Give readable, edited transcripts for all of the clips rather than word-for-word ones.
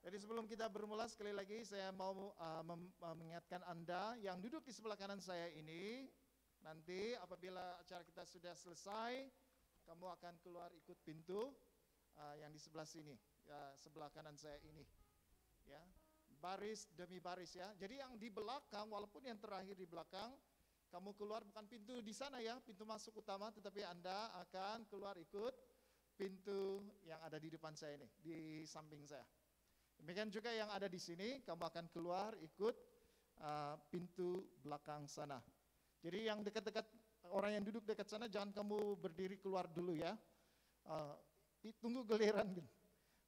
Jadi sebelum kita bermula, sekali lagi saya mau mengingatkan Anda yang duduk di sebelah kanan saya ini, nanti apabila acara kita sudah selesai, kamu akan keluar ikut pintu yang di sebelah sini, ya, sebelah kanan saya ini, ya, baris demi baris ya. Jadi yang di belakang, walaupun yang terakhir di belakang, kamu keluar bukan pintu di sana ya, pintu masuk utama, tetapi Anda akan keluar ikut pintu yang ada di depan saya ini, di samping saya. Demikian juga yang ada di sini, kamu akan keluar ikut pintu belakang sana. Jadi yang dekat-dekat, orang yang duduk dekat sana, jangan kamu berdiri keluar dulu ya. Tunggu giliran gitu.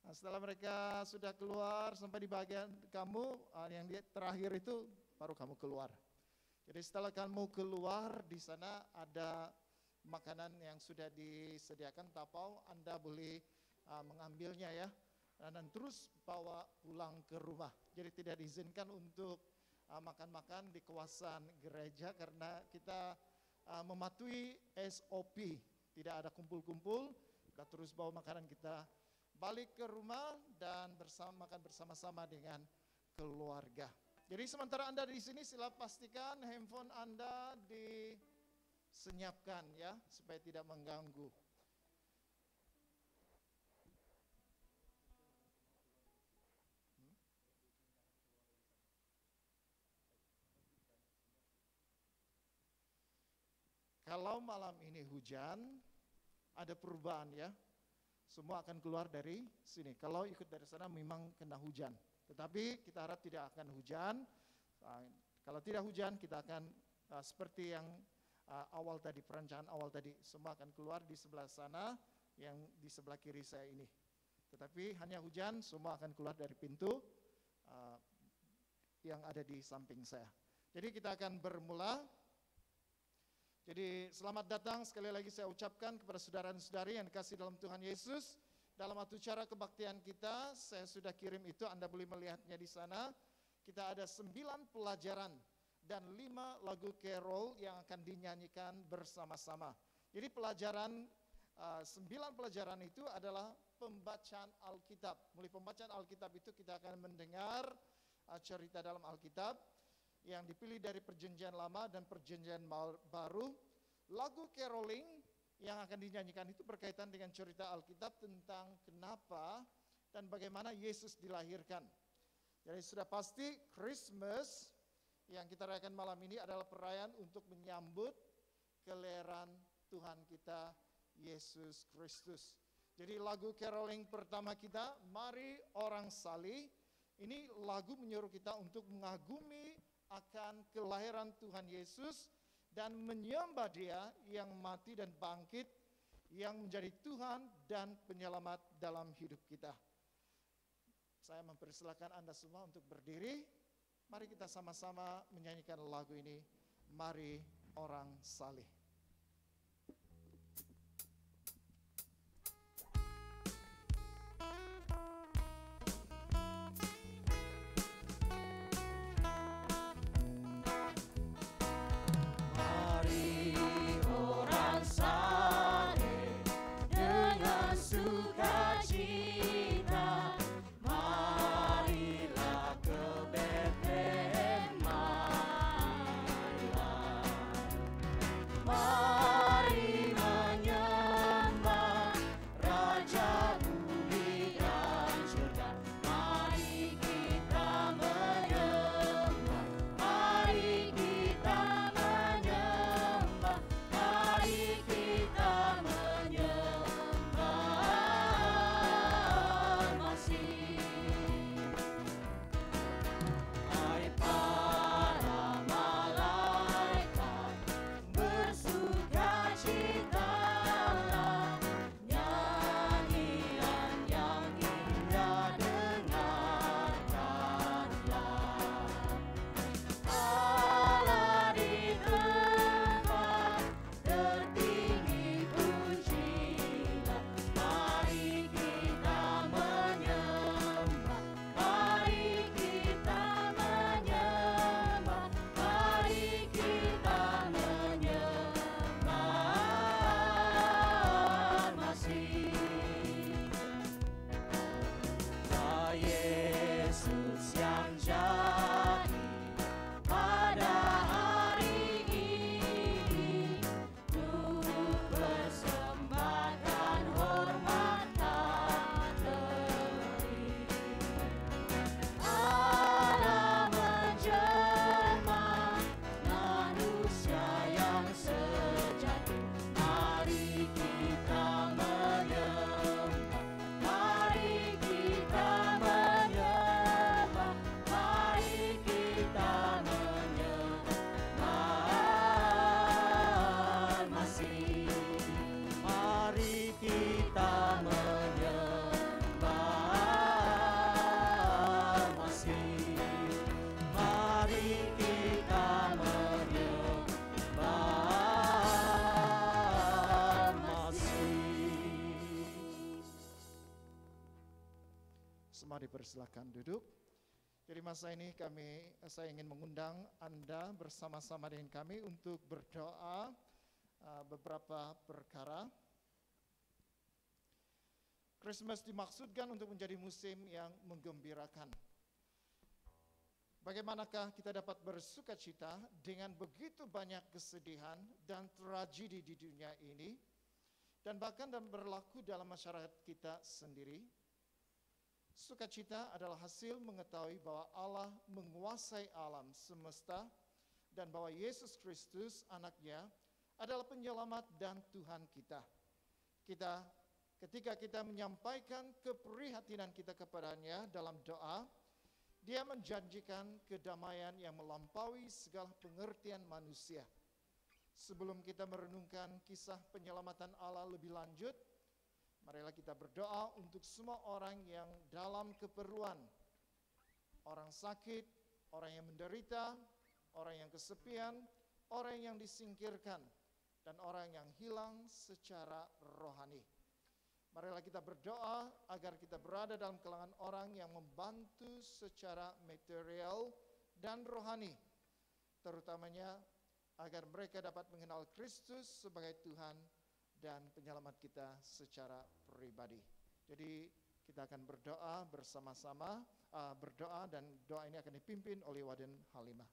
Nah, setelah mereka sudah keluar sampai di bagian kamu, yang di terakhir itu baru kamu keluar. Jadi setelah kamu keluar, di sana ada makanan yang sudah disediakan, tapau, Anda boleh mengambilnya ya. Dan terus bawa pulang ke rumah. Jadi tidak diizinkan untuk makan-makan di kawasan gereja karena kita mematuhi SOP. Tidak ada kumpul-kumpul, kita terus bawa makanan kita balik ke rumah dan makan bersama-sama dengan keluarga. Jadi sementara Anda di sini, sila pastikan handphone Anda disenyapkan ya, supaya tidak mengganggu. Kalau malam ini hujan, ada perubahan ya. Semua akan keluar dari sini. Kalau ikut dari sana memang kena hujan. Tetapi kita harap tidak akan hujan. Kalau tidak hujan, kita akan seperti yang awal tadi, perencanaan awal tadi. Semua akan keluar di sebelah sana, yang di sebelah kiri saya ini. Tetapi hanya hujan, semua akan keluar dari pintu yang ada di samping saya. Jadi kita akan bermula. Jadi selamat datang sekali lagi saya ucapkan kepada saudara dan saudari yang dikasih dalam Tuhan Yesus. Dalam acara kebaktian kita, saya sudah kirim itu, Anda boleh melihatnya di sana. Kita ada 9 pelajaran dan 5 lagu carol yang akan dinyanyikan bersama-sama. Jadi 9 pelajaran itu adalah pembacaan Alkitab. Mulai pembacaan Alkitab itu kita akan mendengar cerita dalam Alkitab yang dipilih dari perjanjian lama dan perjanjian baru. Lagu caroling yang akan dinyanyikan itu berkaitan dengan cerita Alkitab tentang kenapa dan bagaimana Yesus dilahirkan. Jadi sudah pasti Christmas yang kita rayakan malam ini adalah perayaan untuk menyambut kelahiran Tuhan kita Yesus Kristus. Jadi lagu caroling pertama kita, Mari Orang Saleh, ini lagu menyuruh kita untuk mengagumi akan kelahiran Tuhan Yesus dan menyembah Dia yang mati dan bangkit, yang menjadi Tuhan dan penyelamat dalam hidup kita. Saya mempersilakan Anda semua untuk berdiri. Mari kita sama-sama menyanyikan lagu ini, Mari Orang Saleh. Marilah Semua dipersilakan duduk. Jadi masa ini saya ingin mengundang Anda bersama-sama dengan kami untuk berdoa beberapa perkara. Christmas dimaksudkan untuk menjadi musim yang menggembirakan. Bagaimanakah kita dapat bersukacita dengan begitu banyak kesedihan dan tragedi di dunia ini, dan bahkan berlaku dalam masyarakat kita sendiri? Sukacita adalah hasil mengetahui bahwa Allah menguasai alam semesta dan bahwa Yesus Kristus, anaknya, adalah penyelamat dan Tuhan kita. Ketika kita menyampaikan keprihatinan kita kepadanya dalam doa, Dia menjanjikan kedamaian yang melampaui segala pengertian manusia. Sebelum kita merenungkan kisah penyelamatan Allah lebih lanjut, marilah kita berdoa untuk semua orang yang dalam keperluan. Orang sakit, orang yang menderita, orang yang kesepian, orang yang disingkirkan, dan orang yang hilang secara rohani. Marilah kita berdoa agar kita berada dalam kalangan orang yang membantu secara material dan rohani, terutamanya agar mereka dapat mengenal Kristus sebagai Tuhan dan penyelamat kita secara pribadi. Jadi kita akan berdoa bersama-sama, berdoa, dan doa ini akan dipimpin oleh Waden Halimah.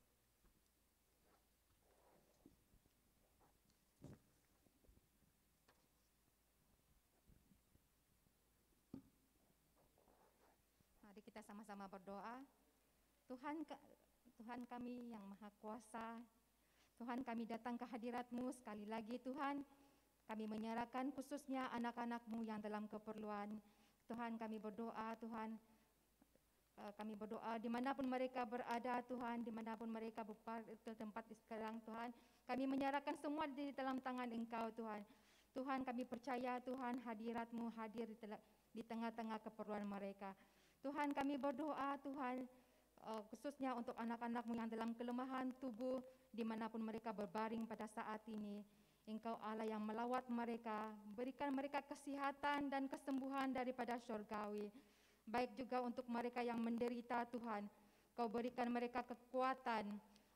Mari kita sama-sama berdoa. Tuhan kami yang Maha Kuasa, Tuhan, kami datang ke hadirat-Mu sekali lagi. Tuhan, kami menyerahkan khususnya anak-anak-Mu yang dalam keperluan. Tuhan, kami berdoa, Tuhan, kami berdoa dimanapun mereka berada, Tuhan, dimanapun mereka bertempat sekarang, Tuhan, kami menyerahkan semua di dalam tangan Engkau, Tuhan. Tuhan, kami percaya, Tuhan, hadirat-Mu hadir di tengah-tengah keperluan mereka. Tuhan, kami berdoa, Tuhan, khususnya untuk anak-anak-Mu yang dalam kelemahan tubuh, dimanapun mereka berbaring pada saat ini. Engkau Allah yang melawat mereka, berikan mereka kesehatan dan kesembuhan daripada syurgawi. Baik juga untuk mereka yang menderita, Tuhan, Kau berikan mereka kekuatan.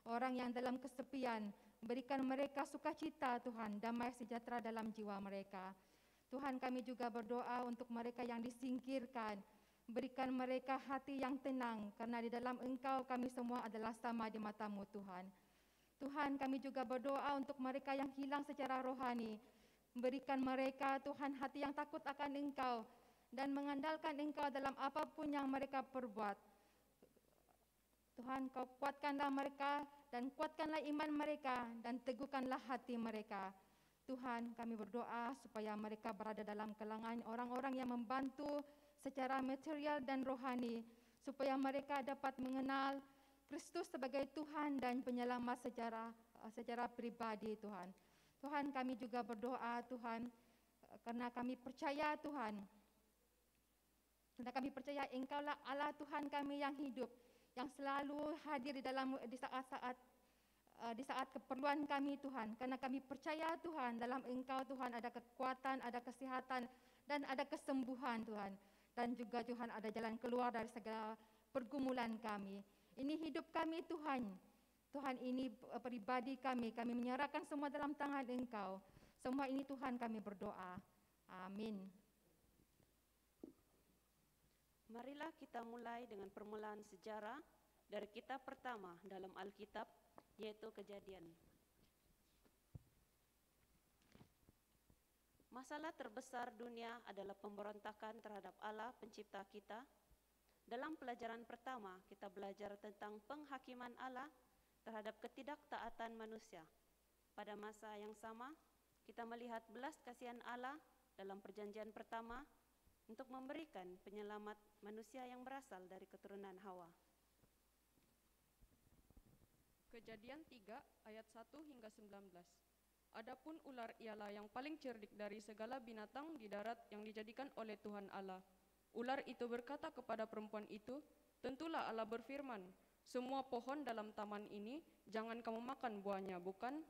Orang yang dalam kesepian, berikan mereka sukacita, Tuhan, damai sejahtera dalam jiwa mereka. Tuhan, kami juga berdoa untuk mereka yang disingkirkan. Berikan mereka hati yang tenang, karena di dalam Engkau kami semua adalah sama di mata-Mu, Tuhan. Tuhan, kami juga berdoa untuk mereka yang hilang secara rohani. Berikan mereka, Tuhan, hati yang takut akan Engkau dan mengandalkan Engkau dalam apapun yang mereka perbuat. Tuhan, Kau kuatkanlah mereka dan kuatkanlah iman mereka dan teguhkanlah hati mereka. Tuhan, kami berdoa supaya mereka berada dalam kalangan orang-orang yang membantu secara material dan rohani, supaya mereka dapat mengenal Kristus sebagai Tuhan dan penyelamat secara pribadi, Tuhan. Tuhan, kami juga berdoa, Tuhan, karena kami percaya, Tuhan, karena kami percaya Engkaulah Allah Tuhan kami yang hidup, yang selalu hadir di saat keperluan kami, Tuhan. Karena kami percaya, Tuhan, dalam Engkau, Tuhan, ada kekuatan, ada kesehatan, dan ada kesembuhan, Tuhan. Dan juga, Tuhan, ada jalan keluar dari segala pergumulan kami. Ini hidup kami, Tuhan. Tuhan, ini pribadi kami menyerahkan semua dalam tangan Engkau. Semua ini, Tuhan, kami berdoa. Amin. Marilah kita mulai dengan permulaan sejarah dari kitab pertama dalam Alkitab, yaitu Kejadian. Masalah terbesar dunia adalah pemberontakan terhadap Allah pencipta kita. Dalam pelajaran pertama, kita belajar tentang penghakiman Allah terhadap ketidaktaatan manusia. Pada masa yang sama, kita melihat belas kasihan Allah dalam perjanjian pertama untuk memberikan penyelamat manusia yang berasal dari keturunan Hawa. Kejadian 3 ayat 1 hingga 19. Adapun ular ialah yang paling cerdik dari segala binatang di darat yang dijadikan oleh Tuhan Allah. Ular itu berkata kepada perempuan itu, "Tentulah Allah berfirman, semua pohon dalam taman ini jangan kamu makan buahnya, bukan?"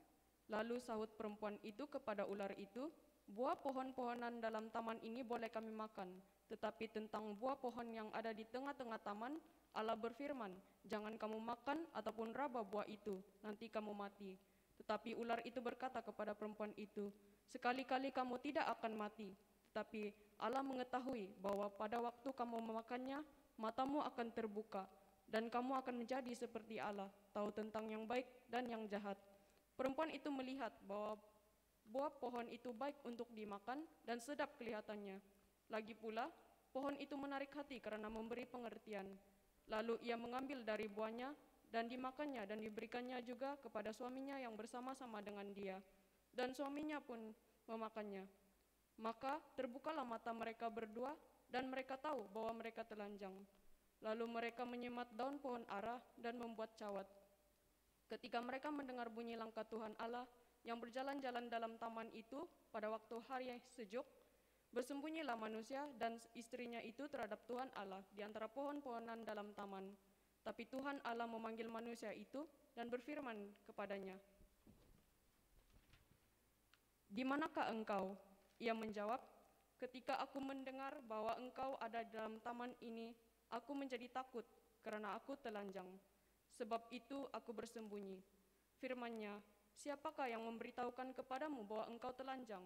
Lalu sahut perempuan itu kepada ular itu, buah pohon-pohonan dalam taman ini boleh kami makan, tetapi tentang buah pohon yang ada di tengah-tengah taman, Allah berfirman, jangan kamu makan ataupun raba buah itu, nanti kamu mati. Tetapi ular itu berkata kepada perempuan itu, sekali-kali kamu tidak akan mati. Tetapi Allah mengetahui bahwa pada waktu kamu memakannya, matamu akan terbuka, dan kamu akan menjadi seperti Allah, tahu tentang yang baik dan yang jahat. Perempuan itu melihat bahwa buah pohon itu baik untuk dimakan dan sedap kelihatannya. Lagi pula, pohon itu menarik hati karena memberi pengertian. Lalu ia mengambil dari buahnya dan dimakannya dan diberikannya juga kepada suaminya yang bersama-sama dengan dia. Dan suaminya pun memakannya. Maka terbukalah mata mereka berdua dan mereka tahu bahwa mereka telanjang. Lalu mereka menyemat daun pohon ara dan membuat cawat. Ketika mereka mendengar bunyi langkah Tuhan Allah yang berjalan-jalan dalam taman itu pada waktu hari sejuk, bersembunyilah manusia dan istrinya itu terhadap Tuhan Allah di antara pohon-pohonan dalam taman. Tapi Tuhan Allah memanggil manusia itu dan berfirman kepadanya, "Di manakah engkau?" Ia menjawab, "Ketika aku mendengar bahwa engkau ada dalam taman ini, aku menjadi takut karena aku telanjang. Sebab itu aku bersembunyi." Firman-Nya, "Siapakah yang memberitahukan kepadamu bahwa engkau telanjang?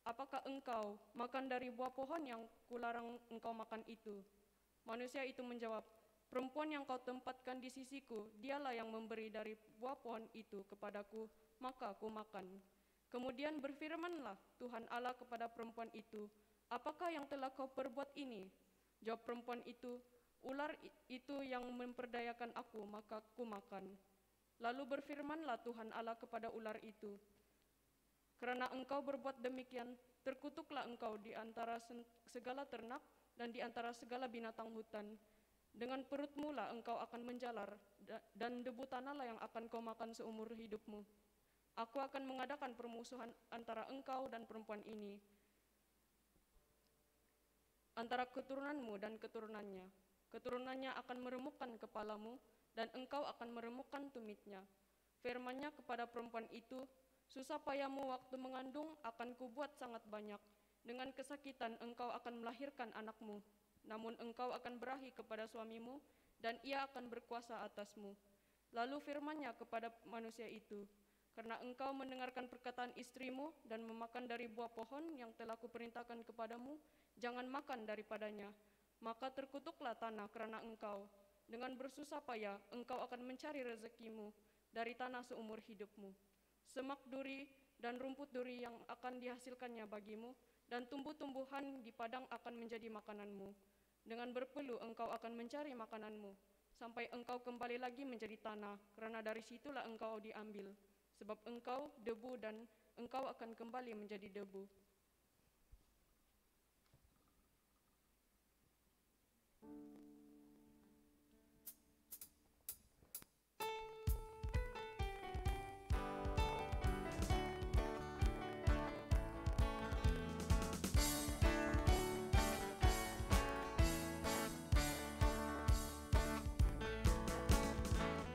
Apakah engkau makan dari buah pohon yang kularang engkau makan itu?" Manusia itu menjawab, "Perempuan yang kau tempatkan di sisiku, dialah yang memberi dari buah pohon itu kepadaku, maka aku makan." Kemudian berfirmanlah Tuhan Allah kepada perempuan itu, "Apakah yang telah kau perbuat ini?" Jawab perempuan itu, "Ular itu yang memperdayakan aku, maka aku makan." Lalu berfirmanlah Tuhan Allah kepada ular itu, "Karena engkau berbuat demikian, terkutuklah engkau di antara segala ternak dan di antara segala binatang hutan. Dengan perutmu lah engkau akan menjalar, dan debu tanahlah yang akan kau makan seumur hidupmu. Aku akan mengadakan permusuhan antara engkau dan perempuan ini, antara keturunanmu dan keturunannya. Keturunannya akan meremukkan kepalamu, dan engkau akan meremukkan tumitnya." Firman-Nya kepada perempuan itu, "Susah payahmu waktu mengandung akan kubuat sangat banyak. Dengan kesakitan engkau akan melahirkan anakmu. Namun engkau akan berahi kepada suamimu, dan ia akan berkuasa atasmu." Lalu firman-Nya kepada manusia itu, "Karena engkau mendengarkan perkataan istrimu dan memakan dari buah pohon yang telah kuperintahkan kepadamu, jangan makan daripadanya. Maka terkutuklah tanah karena engkau. Dengan bersusah payah engkau akan mencari rezekimu dari tanah seumur hidupmu. Semak duri dan rumput duri yang akan dihasilkannya bagimu, dan tumbuh-tumbuhan di padang akan menjadi makananmu. Dengan berpeluh engkau akan mencari makananmu, sampai engkau kembali lagi menjadi tanah, karena dari situlah engkau diambil. Sebab engkau debu dan engkau akan kembali menjadi debu."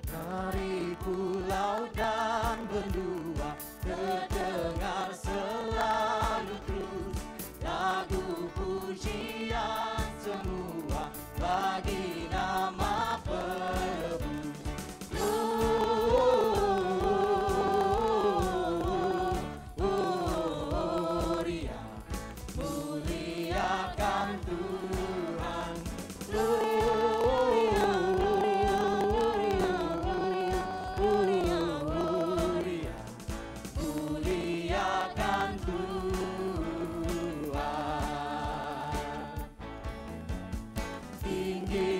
Dari pulau dan benua terdengar selalu terus lagu pujian semua bagi nama penebus. Gloria, muliakan Tuhan. Muliakan Tuhan. Tinggi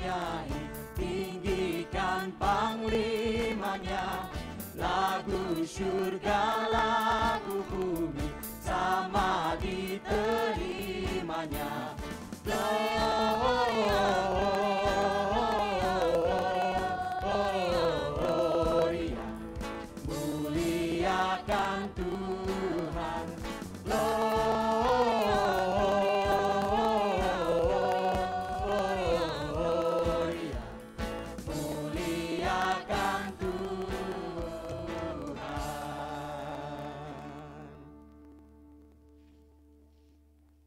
bernyanyi, tinggikan panglimanya. Lagu surga, lagu bumi, sama diterimanya. Gloria, muliakan Tuhan. Gloria, muliakan Tuhan.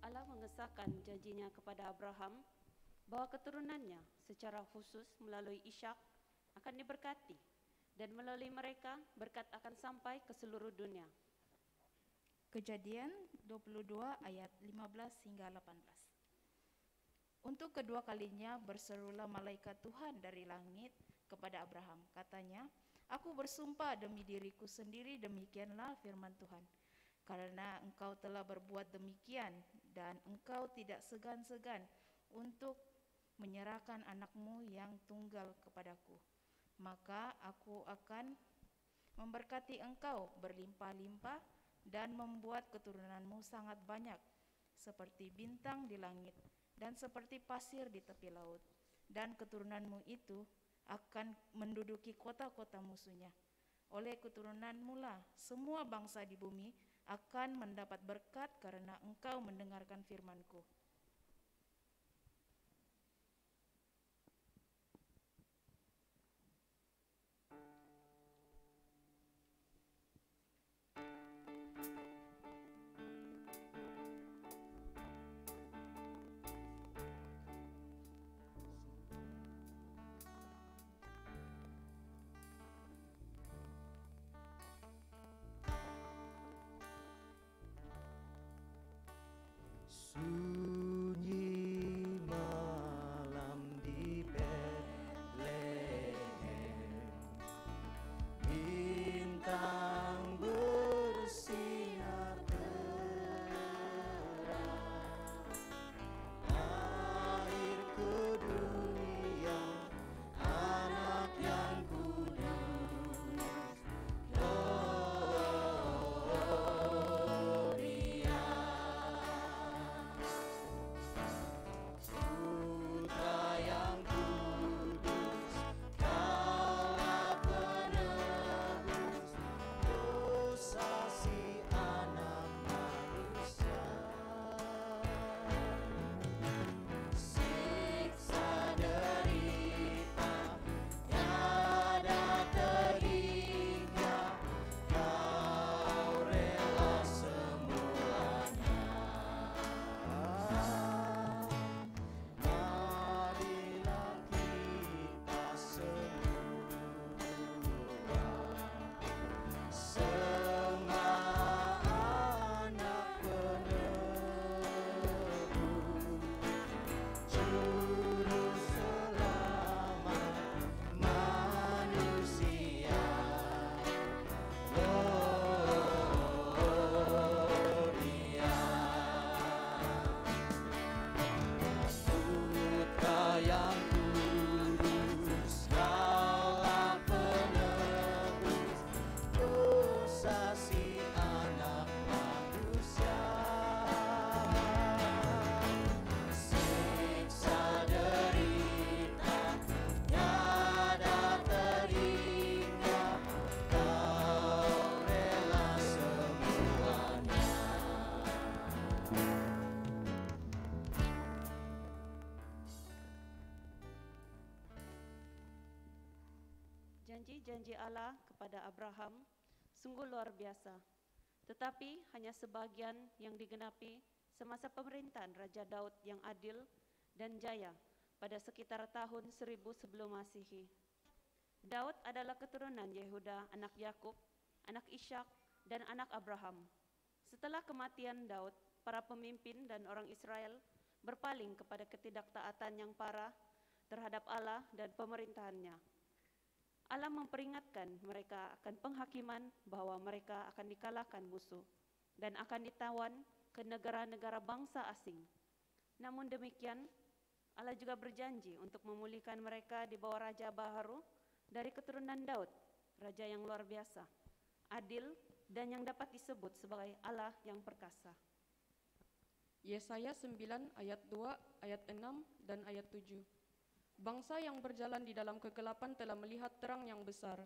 Allah mengesahkan janjinya kepada Abraham bahwa keturunannya secara khusus melalui Ishak akan diberkati dan melalui mereka berkat akan sampai ke seluruh dunia. Kejadian 22 ayat 15 hingga 18. Untuk kedua kalinya berserulah malaikat Tuhan dari langit kepada Abraham. Katanya, aku bersumpah demi diriku sendiri, demikianlah firman Tuhan. Karena engkau telah berbuat demikian dan engkau tidak segan-segan untuk menyerahkan anakmu yang tunggal kepadaku, maka aku akan memberkati engkau berlimpah-limpah dan membuat keturunanmu sangat banyak, seperti bintang di langit dan seperti pasir di tepi laut. Dan keturunanmu itu akan menduduki kota-kota musuhnya. Oleh keturunanmu lah semua bangsa di bumi akan mendapat berkat karena engkau mendengarkan firman-Ku. Sunyi malam di Betlehem, bintang bersinar terang, air ke dunia, anak yang kudus, Gloria. Putra yang kudus, Kaulah penebus dosa si anak manusia. Siksa derita tiada terhingga, Kau rela semuanya. Marilah kita semua anak penebus, Juru Selamat manusia. Gloria. Putra yang kudus, Kaulah penebus dosa si anak manusia. Siksa derita tiada terhingga, Kau rela semuanya. Janji-janji Allah kepada Abraham sungguh luar biasa, tetapi hanya sebagian yang digenapi semasa pemerintahan Raja Daud yang adil dan jaya pada sekitar tahun 1000 sebelum Masehi. Daud adalah keturunan Yehuda, anak Yakub, anak Ishak, dan anak Abraham. Setelah kematian Daud, para pemimpin dan orang Israel berpaling kepada ketidaktaatan yang parah terhadap Allah dan pemerintahannya. Allah memperingatkan mereka akan penghakiman bahwa mereka akan dikalahkan musuh dan akan ditawan ke negara-negara bangsa asing. Namun demikian, Allah juga berjanji untuk memulihkan mereka di bawah raja baru dari keturunan Daud, raja yang luar biasa, adil, dan yang dapat disebut sebagai Allah yang perkasa. Yesaya 9 ayat 2, ayat 6, dan ayat 7. Bangsa yang berjalan di dalam kegelapan telah melihat terang yang besar.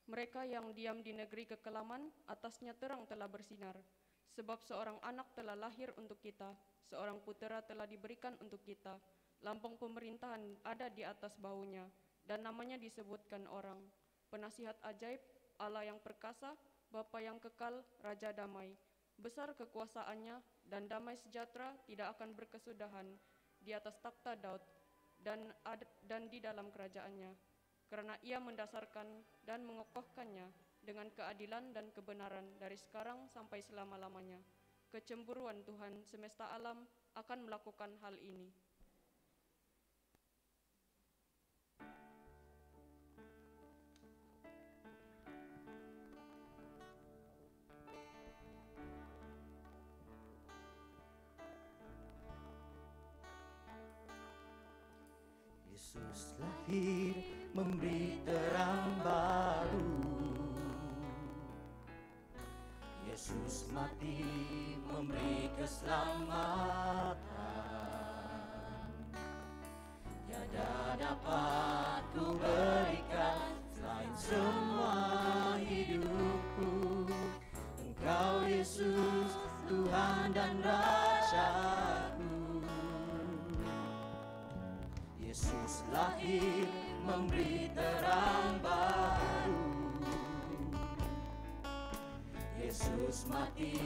Mereka yang diam di negeri kekelaman, atasnya terang telah bersinar. Sebab seorang anak telah lahir untuk kita, seorang putera telah diberikan untuk kita. Lambang pemerintahan ada di atas bahunya, dan namanya disebutkan orang. Penasihat ajaib, Allah yang perkasa, Bapa yang kekal, Raja damai. Besar kekuasaannya, dan damai sejahtera tidak akan berkesudahan di atas takhta Daud dan di dalam kerajaannya. Karena ia mendasarkan dan mengokohkannya dengan keadilan dan kebenaran dari sekarang sampai selama-lamanya. Kecemburuan Tuhan semesta alam akan melakukan hal ini. Yesus lahir memberi terang baru. Yesus mati memberi keselamatan. Tiada dapat ku berikan selain semua hidupku. Engkau Yesus, Tuhan dan Rajaku. Yesus lahir memberi terang baru. Yesus mati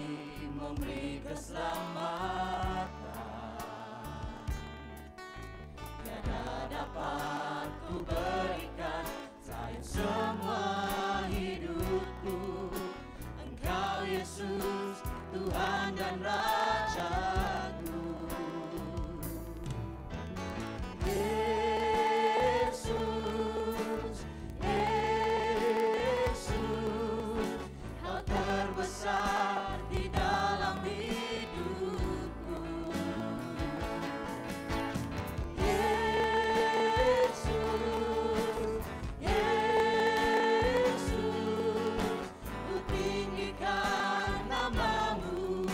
memberi keselamatan. Tiada dapat ku berikan selain semua hidupku. Engkau Yesus, Tuhan dan Rajaku. Yesus, Yesus, Kau terbesar di dalam hidupku. Yesus, Yesus, ku tinggikan namamu,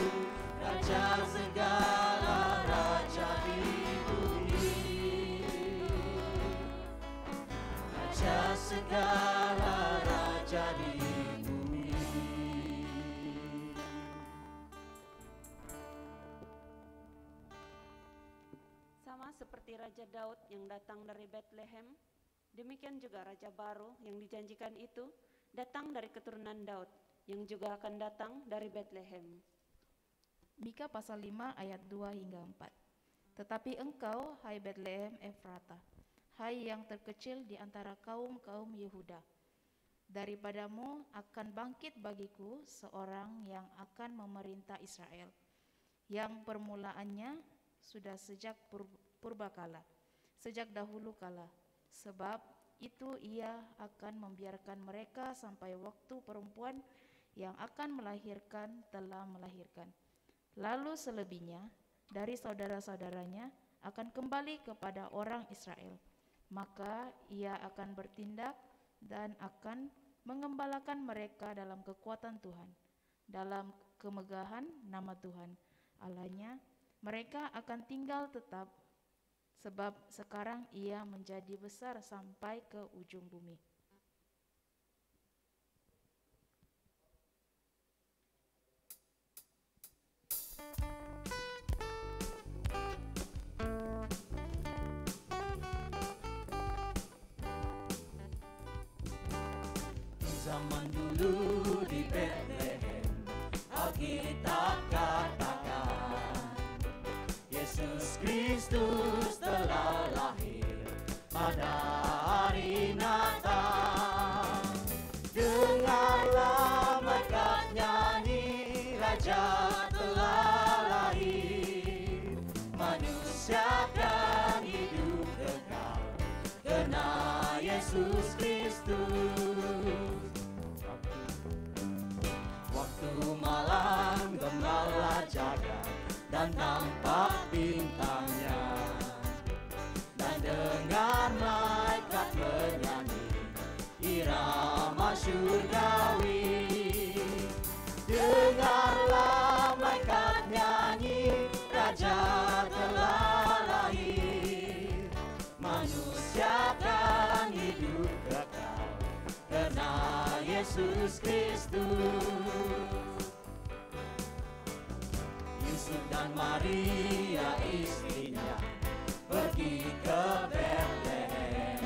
Raja segala raja di bumi. Raja segala raja di bumi. Sama seperti Raja Daud yang datang dari Bethlehem, demikian juga Raja baru yang dijanjikan itu datang dari keturunan Daud, yang juga akan datang dari Bethlehem. Mika pasal 5 ayat 2 hingga 4. Tetapi engkau, hai Bethlehem Efrata, hai yang terkecil di antara kaum-kaum Yehuda, daripadamu akan bangkit bagiku seorang yang akan memerintah Israel, yang permulaannya sudah sejak purbakala, sejak dahulu kala. Sebab itu ia akan membiarkan mereka sampai waktu perempuan yang akan melahirkan telah melahirkan. Lalu selebihnya dari saudara-saudaranya akan kembali kepada orang Israel. Maka ia akan bertindak dan akan mengembalakan mereka dalam kekuatan Tuhan, dalam kemegahan nama Tuhan Allahnya. Mereka akan tinggal tetap, sebab sekarang ia menjadi besar sampai ke ujung bumi. Zaman dulu di Bethlehem, Alkitab katakan Yesus Kristus telah lahir pada hari Natal. Dengarlah mereka nyanyi, Raja telah lahir. Manusia akan hidup kekal karena Yesus Kristus. Waktu malam gembala jaga dan nampak bintangnya. Yesus Kristus. Yusuf dan Maria istrinya pergi ke Bethlehem.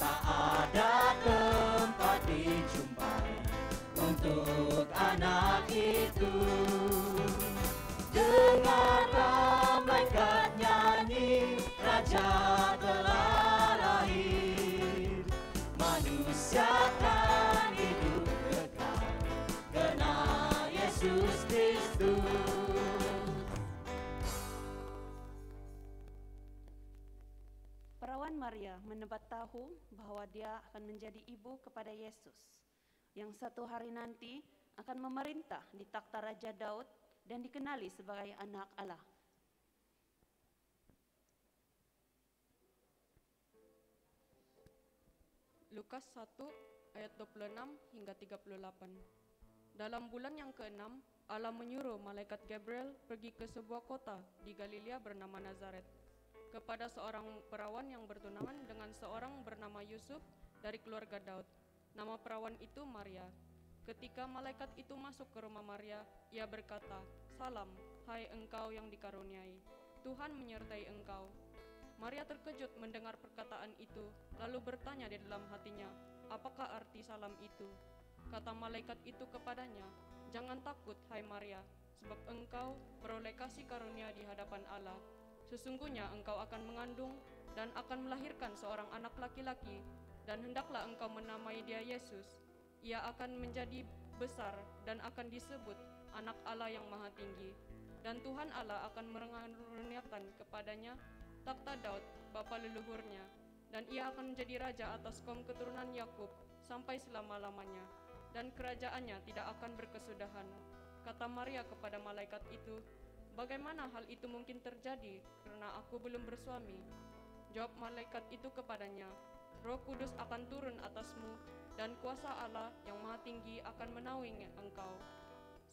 Tak ada tempat dijumpai untuk anak itu. Dengarlah malaikat nyanyi, Raja telah lahir. Manusia akan hidup kekal karena Yesus Kristus. Perawan Maria menebat tahu bahwa dia akan menjadi ibu kepada Yesus, yang satu hari nanti akan memerintah di takhta Raja Daud dan dikenali sebagai anak Allah. Lukas 1 ayat 26 hingga 38. Dalam bulan yang ke-6, Allah menyuruh malaikat Gabriel pergi ke sebuah kota di Galilea bernama Nazaret, kepada seorang perawan yang bertunangan dengan seorang bernama Yusuf dari keluarga Daud. Nama perawan itu Maria. Ketika malaikat itu masuk ke rumah Maria, ia berkata, "Salam, hai engkau yang dikaruniai, Tuhan menyertai engkau." Maria terkejut mendengar perkataan itu, lalu bertanya di dalam hatinya, "Apakah arti salam itu?" Kata malaikat itu kepadanya, "Jangan takut, hai Maria, sebab engkau beroleh kasih karunia di hadapan Allah. Sesungguhnya engkau akan mengandung dan akan melahirkan seorang anak laki-laki, dan hendaklah engkau menamai dia Yesus. Ia akan menjadi besar dan akan disebut Anak Allah yang Maha Tinggi. Dan Tuhan Allah akan mengaruniakan kepadanya takhta Daud, bapa leluhurnya, dan ia akan menjadi raja atas kaum keturunan Yakub sampai selama-lamanya, dan kerajaannya tidak akan berkesudahan." Kata Maria kepada malaikat itu, "Bagaimana hal itu mungkin terjadi, karena aku belum bersuami?" Jawab malaikat itu kepadanya, "Roh Kudus akan turun atasmu, dan kuasa Allah yang Maha Tinggi akan menaungi engkau.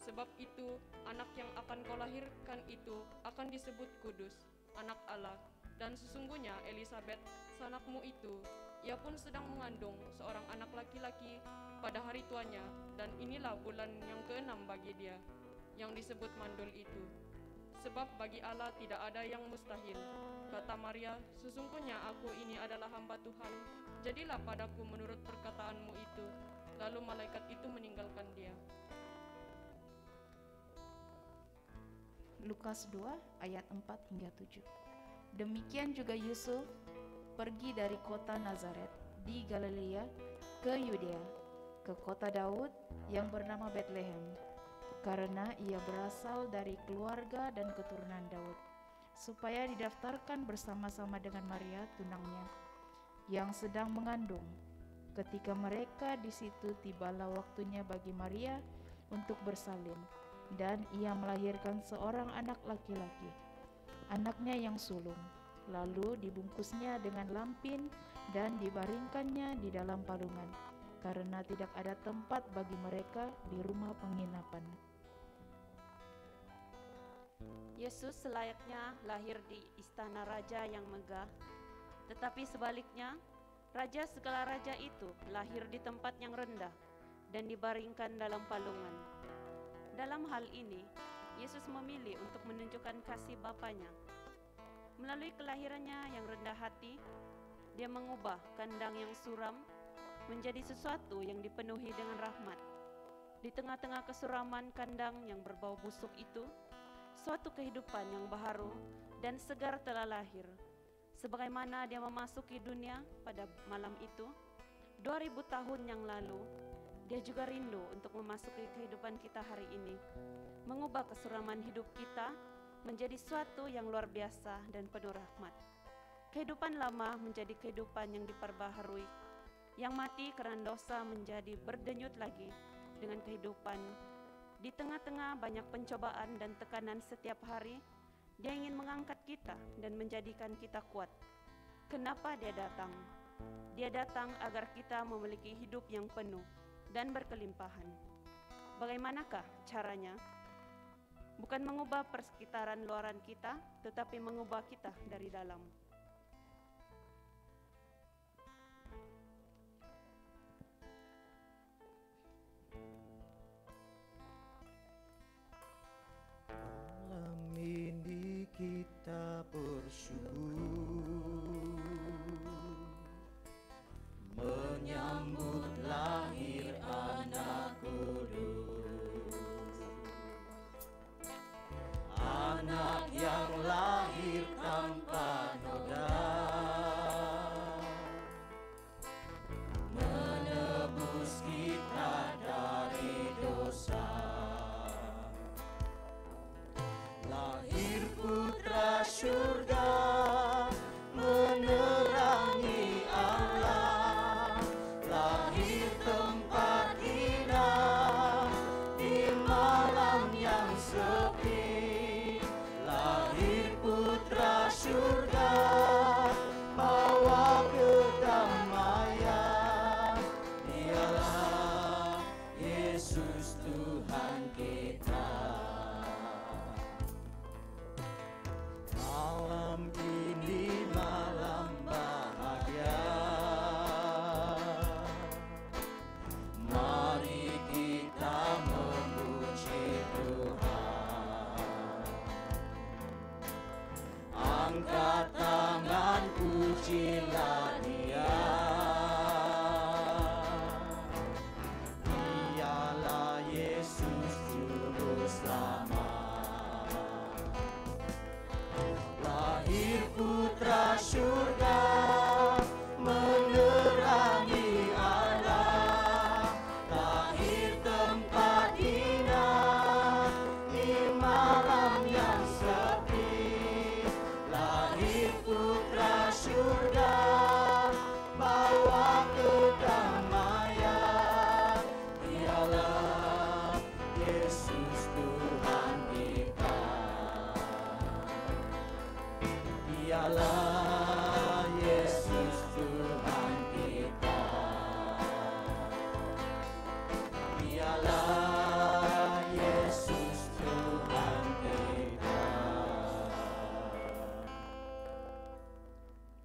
Sebab itu, anak yang akan kau lahirkan itu akan disebut kudus, anak Allah. Dan sesungguhnya Elisabet, sanakmu itu, ia pun sedang mengandung seorang anak laki-laki pada hari tuanya, dan inilah bulan yang ke-6 bagi dia, yang disebut mandul itu. Sebab bagi Allah tidak ada yang mustahil." Kata Maria, "Sesungguhnya aku ini adalah hamba Tuhan, jadilah padaku menurut perkataanmu itu." Lalu malaikat itu meninggalkan dia. Lukas 2 ayat 4 hingga 7. Demikian juga Yusuf pergi dari kota Nazaret di Galilea ke Yudea, ke kota Daud yang bernama Bethlehem, karena ia berasal dari keluarga dan keturunan Daud, supaya didaftarkan bersama-sama dengan Maria tunangnya, yang sedang mengandung. Ketika mereka di situ, tibalah waktunya bagi Maria untuk bersalin, dan ia melahirkan seorang anak laki-laki, anaknya yang sulung. Lalu dibungkusnya dengan lampin dan dibaringkannya di dalam palungan, karena tidak ada tempat bagi mereka di rumah penginapan. Yesus selayaknya lahir di istana raja yang megah, tetapi sebaliknya, raja segala raja itu lahir di tempat yang rendah dan dibaringkan dalam palungan. Dalam hal ini, Yesus memilih untuk menunjukkan kasih Bapanya. Melalui kelahirannya yang rendah hati, dia mengubah kandang yang suram menjadi sesuatu yang dipenuhi dengan rahmat. Di tengah-tengah kesuraman kandang yang berbau busuk itu, suatu kehidupan yang baharu dan segar telah lahir. Sebagaimana dia memasuki dunia pada malam itu, 2000 tahun yang lalu, dia juga rindu untuk memasuki kehidupan kita hari ini, mengubah kesuraman hidup kita menjadi suatu yang luar biasa dan penuh rahmat. Kehidupan lama menjadi kehidupan yang diperbaharui, yang mati karena dosa menjadi berdenyut lagi dengan kehidupan. Di tengah-tengah banyak pencobaan dan tekanan setiap hari, dia ingin mengangkat kita dan menjadikan kita kuat. Kenapa dia datang? Dia datang agar kita memiliki hidup yang penuh dan berkelimpahan. Bagaimanakah caranya? Bukan mengubah persekitaran luaran kita, tetapi mengubah kita dari dalam.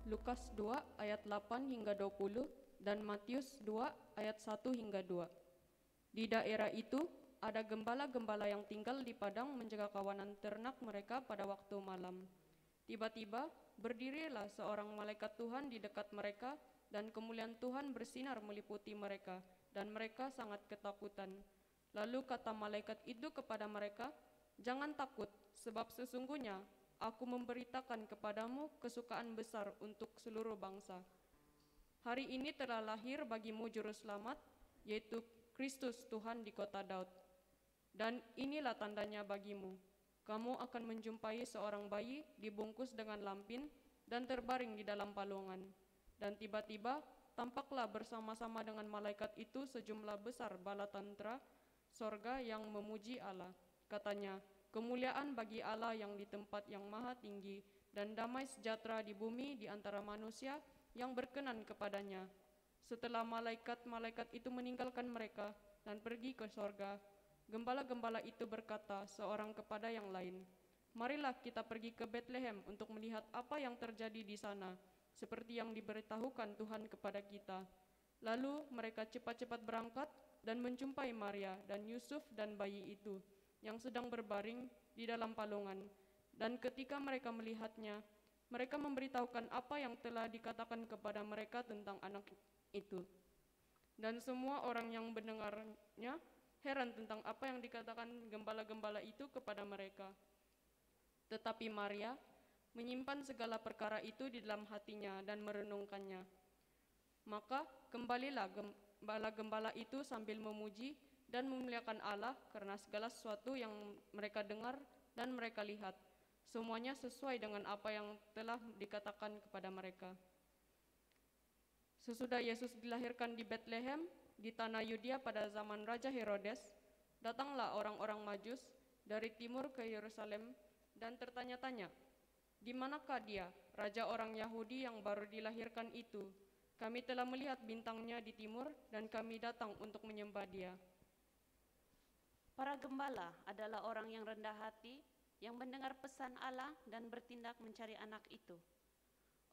Lukas 2 ayat 8 hingga 20 dan Matius 2 ayat 1 hingga 2. Di daerah itu ada gembala-gembala yang tinggal di padang menjaga kawanan ternak mereka pada waktu malam. Tiba-tiba berdirilah seorang malaikat Tuhan di dekat mereka dan kemuliaan Tuhan bersinar meliputi mereka dan mereka sangat ketakutan. Lalu kata malaikat itu kepada mereka, "Jangan takut, sebab sesungguhnya aku memberitakan kepadamu kesukaan besar untuk seluruh bangsa. Hari ini telah lahir bagimu juru selamat, yaitu Kristus Tuhan di kota Daud. Dan inilah tandanya bagimu. Kamu akan menjumpai seorang bayi dibungkus dengan lampin dan terbaring di dalam palungan." Dan tiba-tiba tampaklah bersama-sama dengan malaikat itu sejumlah besar bala tentera sorga yang memuji Allah. Katanya, "Kemuliaan bagi Allah yang di tempat yang maha tinggi, dan damai sejahtera di bumi di antara manusia yang berkenan kepadanya." Setelah malaikat-malaikat itu meninggalkan mereka dan pergi ke sorga, gembala-gembala itu berkata seorang kepada yang lain, "Marilah kita pergi ke Betlehem untuk melihat apa yang terjadi di sana, seperti yang diberitahukan Tuhan kepada kita." Lalu mereka cepat-cepat berangkat dan menjumpai Maria dan Yusuf dan bayi itu yang sedang berbaring di dalam palungan. Dan ketika mereka melihatnya, mereka memberitahukan apa yang telah dikatakan kepada mereka tentang anak itu. Dan semua orang yang mendengarnya heran tentang apa yang dikatakan gembala-gembala itu kepada mereka. Tetapi Maria menyimpan segala perkara itu di dalam hatinya dan merenungkannya. Maka kembalilah gembala-gembala itu sambil memuji dan memuliakan Allah karena segala sesuatu yang mereka dengar dan mereka lihat. Semuanya sesuai dengan apa yang telah dikatakan kepada mereka. Sesudah Yesus dilahirkan di Betlehem, di tanah Yudea pada zaman Raja Herodes, datanglah orang-orang Majus dari timur ke Yerusalem dan tertanya-tanya, "Di manakah dia, raja orang Yahudi yang baru dilahirkan itu? Kami telah melihat bintangnya di timur dan kami datang untuk menyembah dia." Para gembala adalah orang yang rendah hati, yang mendengar pesan Allah dan bertindak mencari anak itu.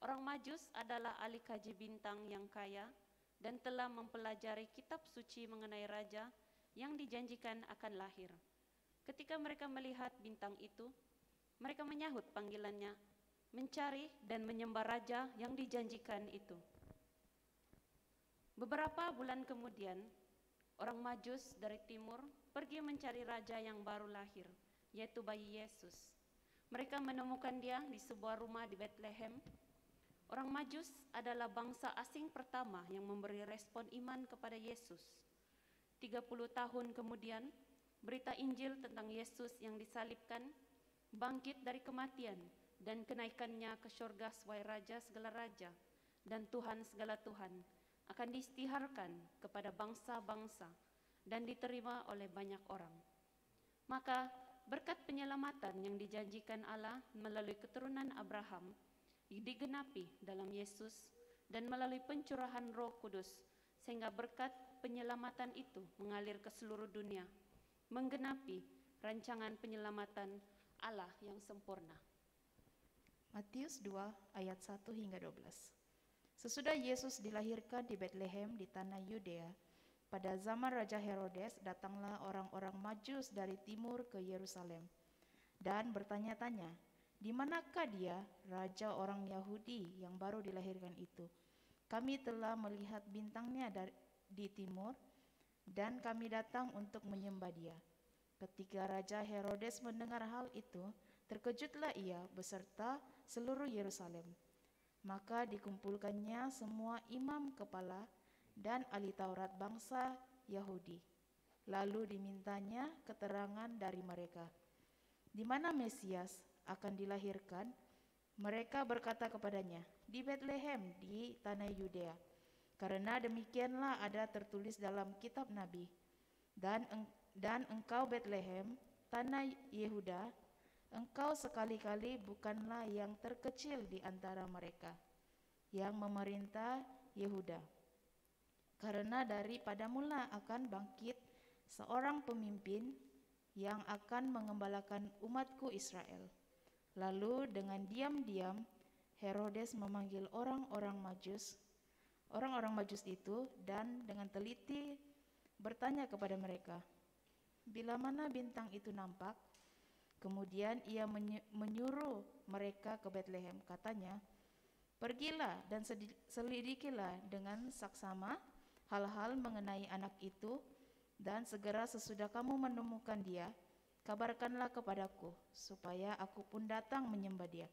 Orang Majus adalah ahli kaji bintang yang kaya dan telah mempelajari kitab suci mengenai raja yang dijanjikan akan lahir. Ketika mereka melihat bintang itu, mereka menyahut panggilannya, mencari dan menyembah raja yang dijanjikan itu. Beberapa bulan kemudian, orang Majus dari timur pergi mencari raja yang baru lahir, yaitu bayi Yesus. Mereka menemukan dia di sebuah rumah di Betlehem. Orang Majus adalah bangsa asing pertama yang memberi respon iman kepada Yesus. 30 tahun kemudian, berita Injil tentang Yesus yang disalibkan, bangkit dari kematian, dan kenaikannya ke surga sebagai Raja segala raja dan Tuhan segala Tuhan akan diisytiharkan kepada bangsa-bangsa dan diterima oleh banyak orang. Maka berkat penyelamatan yang dijanjikan Allah melalui keturunan Abraham digenapi dalam Yesus dan melalui pencurahan Roh Kudus, sehingga berkat penyelamatan itu mengalir ke seluruh dunia, menggenapi rancangan penyelamatan Allah yang sempurna. Matius 2 ayat 1 hingga 12. Sesudah Yesus dilahirkan di Betlehem di tanah Yudea, pada zaman Raja Herodes datanglah orang-orang Majus dari timur ke Yerusalem dan bertanya-tanya, "Di manakah dia, raja orang Yahudi yang baru dilahirkan itu? Kami telah melihat bintangnya di timur dan kami datang untuk menyembah dia." Ketika Raja Herodes mendengar hal itu, terkejutlah ia beserta seluruh Yerusalem. Maka dikumpulkannya semua imam kepala dan ahli Taurat bangsa Yahudi. Lalu dimintanya keterangan dari mereka, "Di mana Mesias akan dilahirkan?" Mereka berkata kepadanya, "Di Betlehem di tanah Yudea. Karena demikianlah ada tertulis dalam kitab Nabi, dan engkau Betlehem, tanah Yehuda, engkau sekali-kali bukanlah yang terkecil di antara mereka yang memerintah Yehuda. Karena daripadamulah akan bangkit seorang pemimpin yang akan mengembalakan umatku Israel." Lalu dengan diam-diam Herodes memanggil orang-orang Majus itu dan dengan teliti bertanya kepada mereka, "Bila mana bintang itu nampak?" Kemudian ia menyuruh mereka ke Betlehem. Katanya, "Pergilah dan selidikilah dengan saksama hal-hal mengenai anak itu, dan segera sesudah kamu menemukan dia, kabarkanlah kepadaku, supaya aku pun datang menyembah dia."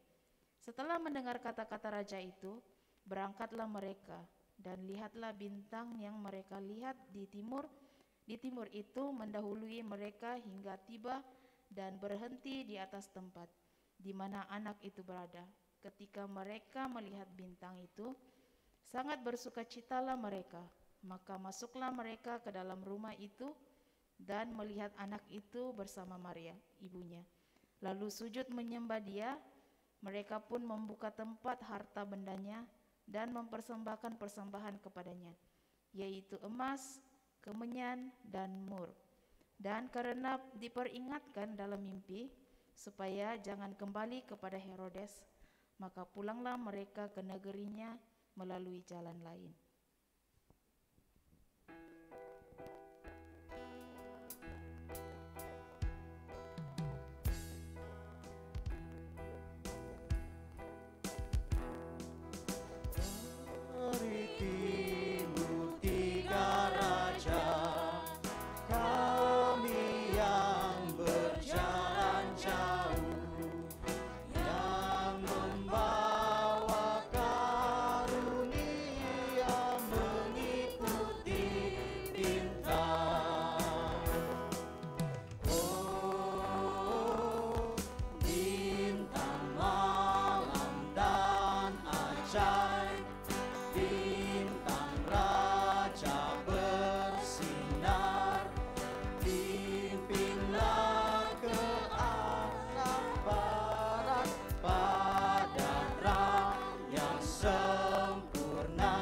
Setelah mendengar kata-kata raja itu, berangkatlah mereka, dan lihatlah bintang yang mereka lihat di timur itu mendahului mereka hingga tiba dan berhenti di atas tempat di mana anak itu berada. Ketika mereka melihat bintang itu, sangat bersukacitalah mereka. Maka masuklah mereka ke dalam rumah itu dan melihat anak itu bersama Maria, ibunya. Lalu sujud menyembah dia. Mereka pun membuka tempat harta bendanya dan mempersembahkan persembahan kepadanya, yaitu emas, kemenyan, dan mur. Dan karena diperingatkan dalam mimpi supaya jangan kembali kepada Herodes, maka pulanglah mereka ke negerinya melalui jalan lain. Dari timur tiga raja, kami yang berjalan jauh, yang membawa karunia mengikuti bintang. Oh, bintang malam dan ajaib, bintang raja bersinar, pimpinlah ke arah barat pada terang yang sempurna.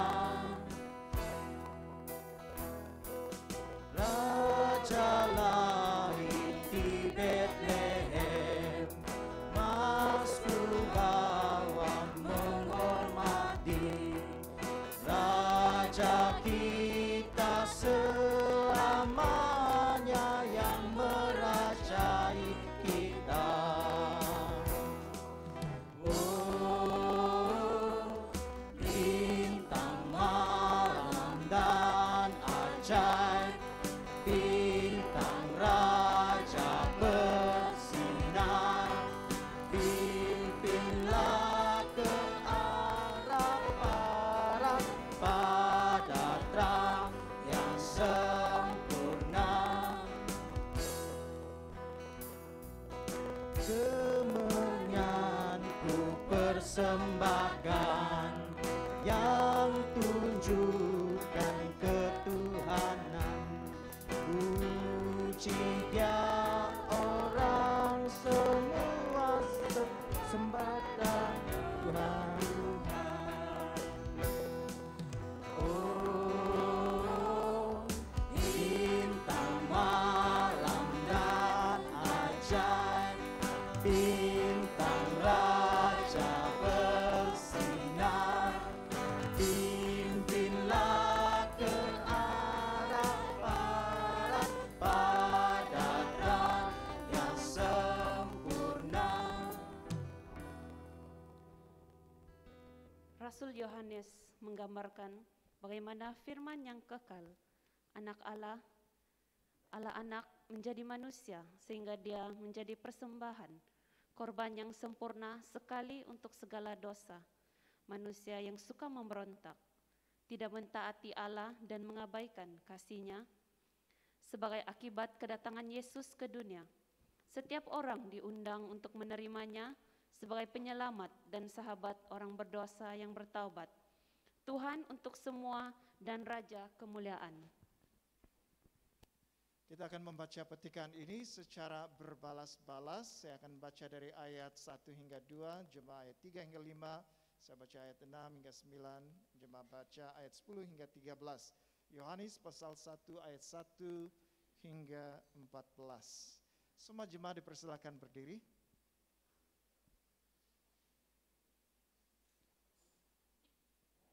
Raja lahir di Betlehem, masuk bawah menghormati Raja kita selamanya yang merajai kita. Oh, bintang malam dan ajaib, bintang raja bersinar, pimpinlah ke arah barat pada terang yang sempurna. Kemenyanku persembahkan yang tunjukkan ketuhanan. Puji dia orang semua, sembah Tuhan. Oh, bintang malam dan ajaib, bintang raja bersinar, pimpinlah ke arah barat pada terang yang sempurna. Rasul Yohanes menggambarkan bagaimana firman yang kekal, anak Allah anak menjadi manusia sehingga dia menjadi persembahan, korban yang sempurna sekali untuk segala dosa. Manusia yang suka memberontak, tidak mentaati Allah dan mengabaikan kasih-Nya. Sebagai akibat kedatangan Yesus ke dunia, setiap orang diundang untuk menerimanya sebagai penyelamat dan sahabat orang berdosa yang bertaubat. Tuhan untuk semua dan Raja kemuliaan. Kita akan membaca petikan ini secara berbalas-balas. Saya akan baca dari ayat 1 hingga 2, jemaah ayat 3 hingga 5, saya baca ayat 6 hingga 9, jemaah baca ayat 10 hingga 13. Yohanes pasal 1 ayat 1 hingga 14. Semua jemaah dipersilakan berdiri.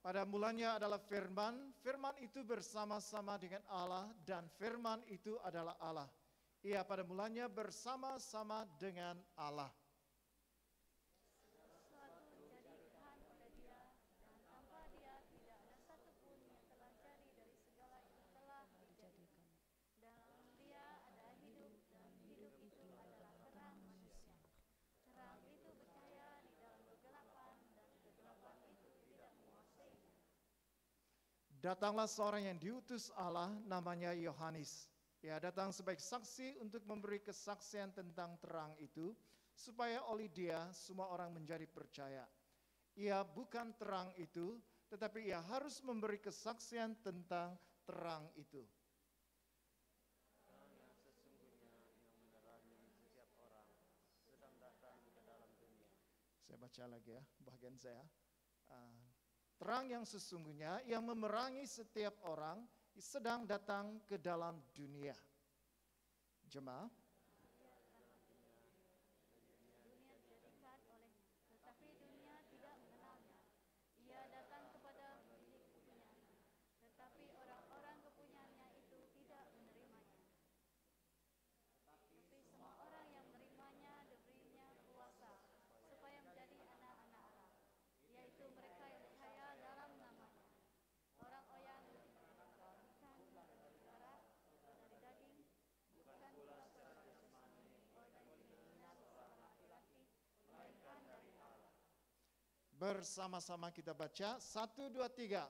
Pada mulanya adalah firman, firman itu bersama-sama dengan Allah, dan firman itu adalah Allah. Ia pada mulanya bersama-sama dengan Allah. Datanglah seorang yang diutus Allah, namanya Yohanes. Ia datang sebagai saksi untuk memberi kesaksian tentang terang itu, supaya oleh dia semua orang menjadi percaya. Ia bukan terang itu, tetapi ia harus memberi kesaksian tentang terang itu. Saya baca lagi ya, bagian saya. Terang yang sesungguhnya yang memerangi setiap orang sedang datang ke dalam dunia. Jemaah. Bersama-sama kita baca, 1, 2, 3.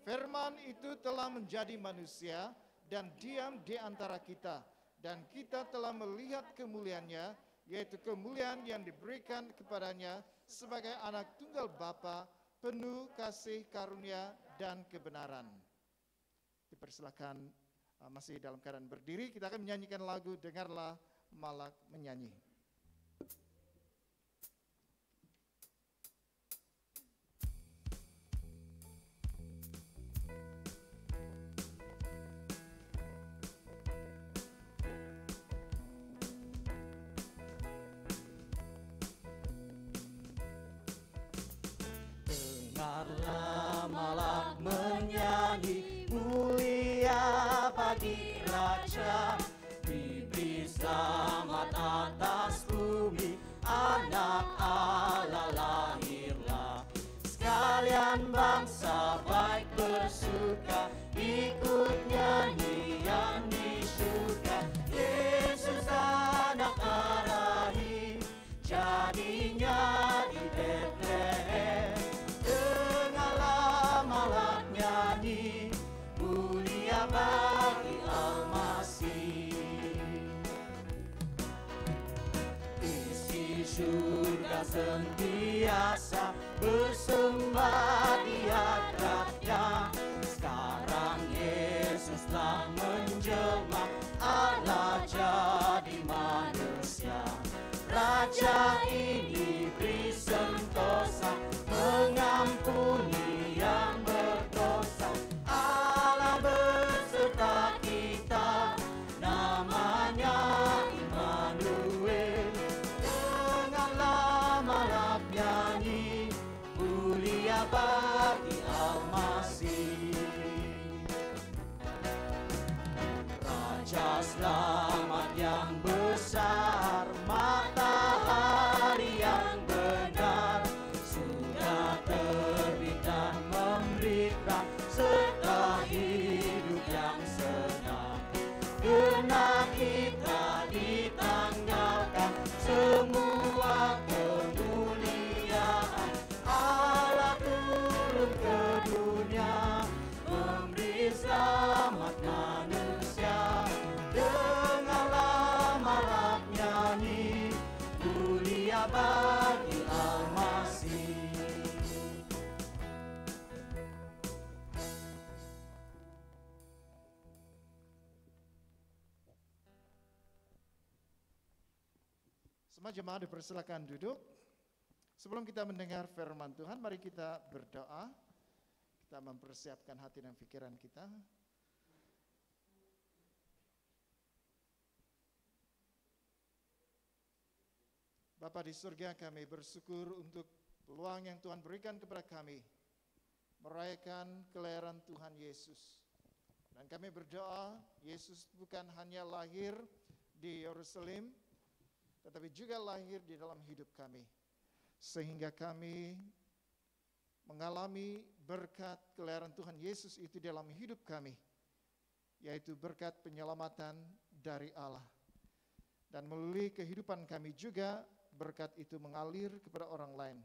Firman itu telah menjadi manusia dan diam di antara kita. Dan kita telah melihat kemuliaannya, yaitu kemuliaan yang diberikan kepadanya sebagai anak tunggal Bapa, penuh kasih karunia dan kebenaran. Dipersilakan masih dalam keadaan berdiri, kita akan menyanyikan lagu Dengarlah Malak Menyanyi. Dengarlah malak menyanyi, mulia bagi Raja, diberi selamat atas bumi, anak Allah lahirlah. Sekalian bangsa baik bersuka, ikut nyanyian di surga. Yesus anak Rahim, jadinya di Betlehem. Dengarlah malak nyanyi, mulia bagi Al-Masih. Isi surga sentiasa bersembah di hadratnya. Sekarang Yesus telah menjelma, Allah jadi manusia. Raja ini beri sentosa, mengampuni yang berdosa. Allah beserta kita, namanya Immanuel. Dengarlah malak nyanyi, mulia bagi Al-Masih. Raja selamat yang besar, matahari yang benar, sudah terbit dan memberi terang, serta hidup yang senang. Karena kita ditanggalkan semua kemuliaan, Allah turun ke dunia, memberi selamat manusia. Dengarlah malak nyanyi, mulia bagi Al-Masih. Semua jemaah dipersilakan duduk. Sebelum kita mendengar firman Tuhan, mari kita berdoa. Kita mempersiapkan hati dan pikiran kita. Bapa di surga, kami bersyukur untuk peluang yang Tuhan berikan kepada kami merayakan kelahiran Tuhan Yesus. Dan kami berdoa, Yesus bukan hanya lahir di Yerusalem, tetapi juga lahir di dalam hidup kami. Sehingga kami mengalami berkat kelahiran Tuhan Yesus itu dalam hidup kami, yaitu berkat penyelamatan dari Allah. Dan melalui kehidupan kami juga, berkat itu mengalir kepada orang lain.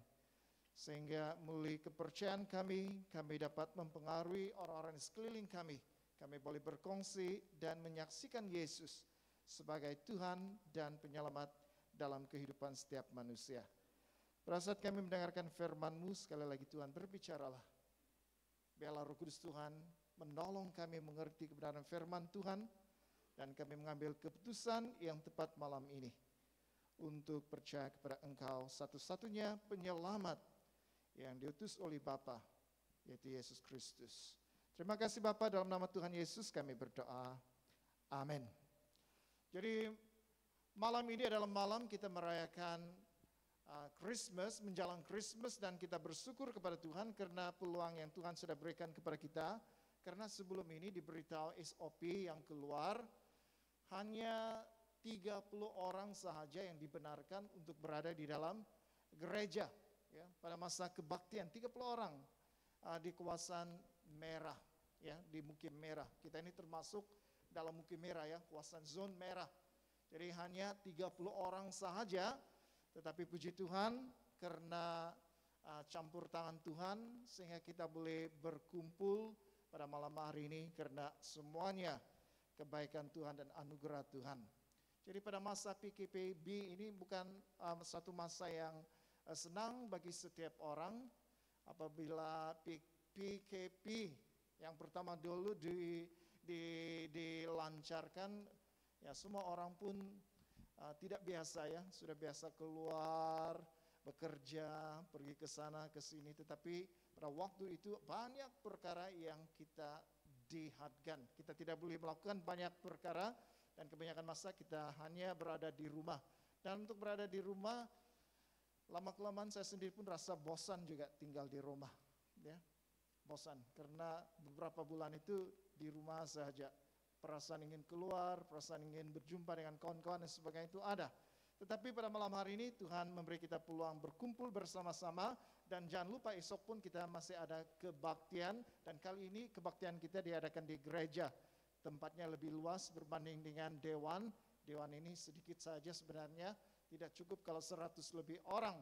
Sehingga melalui kepercayaan kami dapat mempengaruhi orang-orang di sekeliling kami. Kami boleh berkongsi dan menyaksikan Yesus sebagai Tuhan dan penyelamat dalam kehidupan setiap manusia. Pada saat kami mendengarkan firman-Mu, sekali lagi Tuhan, berbicaralah. Biarlah Roh Kudus Tuhan menolong kami mengerti kebenaran firman Tuhan, dan kami mengambil keputusan yang tepat malam ini untuk percaya kepada Engkau, satu-satunya penyelamat yang diutus oleh Bapa, yaitu Yesus Kristus. Terima kasih Bapa, dalam nama Tuhan Yesus kami berdoa. Amin. Jadi malam ini adalah malam kita merayakan Christmas, menjelang Christmas, dan kita bersyukur kepada Tuhan karena peluang yang Tuhan sudah berikan kepada kita. Karena sebelum ini diberitahu SOP yang keluar, hanya 30 orang sahaja yang dibenarkan untuk berada di dalam gereja. Ya, pada masa kebaktian, 30 orang di kawasan merah, ya, di Mukim Merah. Kita ini termasuk dalam Mukim Merah, ya, kawasan zone merah. Jadi hanya 30 orang sahaja, tetapi puji Tuhan karena campur tangan Tuhan sehingga kita boleh berkumpul pada malam hari ini karena semuanya kebaikan Tuhan dan anugerah Tuhan. Jadi pada masa PKPB ini bukan satu masa yang senang bagi setiap orang. Apabila PKP yang pertama dulu dilancarkan, ya semua orang pun tidak biasa, ya, sudah biasa keluar, bekerja, pergi ke sana ke sini, tetapi pada waktu itu banyak perkara yang kita dihadkan. Kita tidak boleh melakukan banyak perkara dan kebanyakan masa kita hanya berada di rumah. Dan untuk berada di rumah, lama-kelamaan saya sendiri pun rasa bosan juga tinggal di rumah, ya. Bosan karena beberapa bulan itu di rumah saja. Perasaan ingin keluar, perasaan ingin berjumpa dengan kawan-kawan dan sebagainya itu ada. Tetapi pada malam hari ini Tuhan memberi kita peluang berkumpul bersama-sama, dan jangan lupa esok pun kita masih ada kebaktian, dan kali ini kebaktian kita diadakan di gereja. Tempatnya lebih luas berbanding dengan dewan. Dewan ini sedikit saja sebenarnya, tidak cukup kalau 100 lebih orang.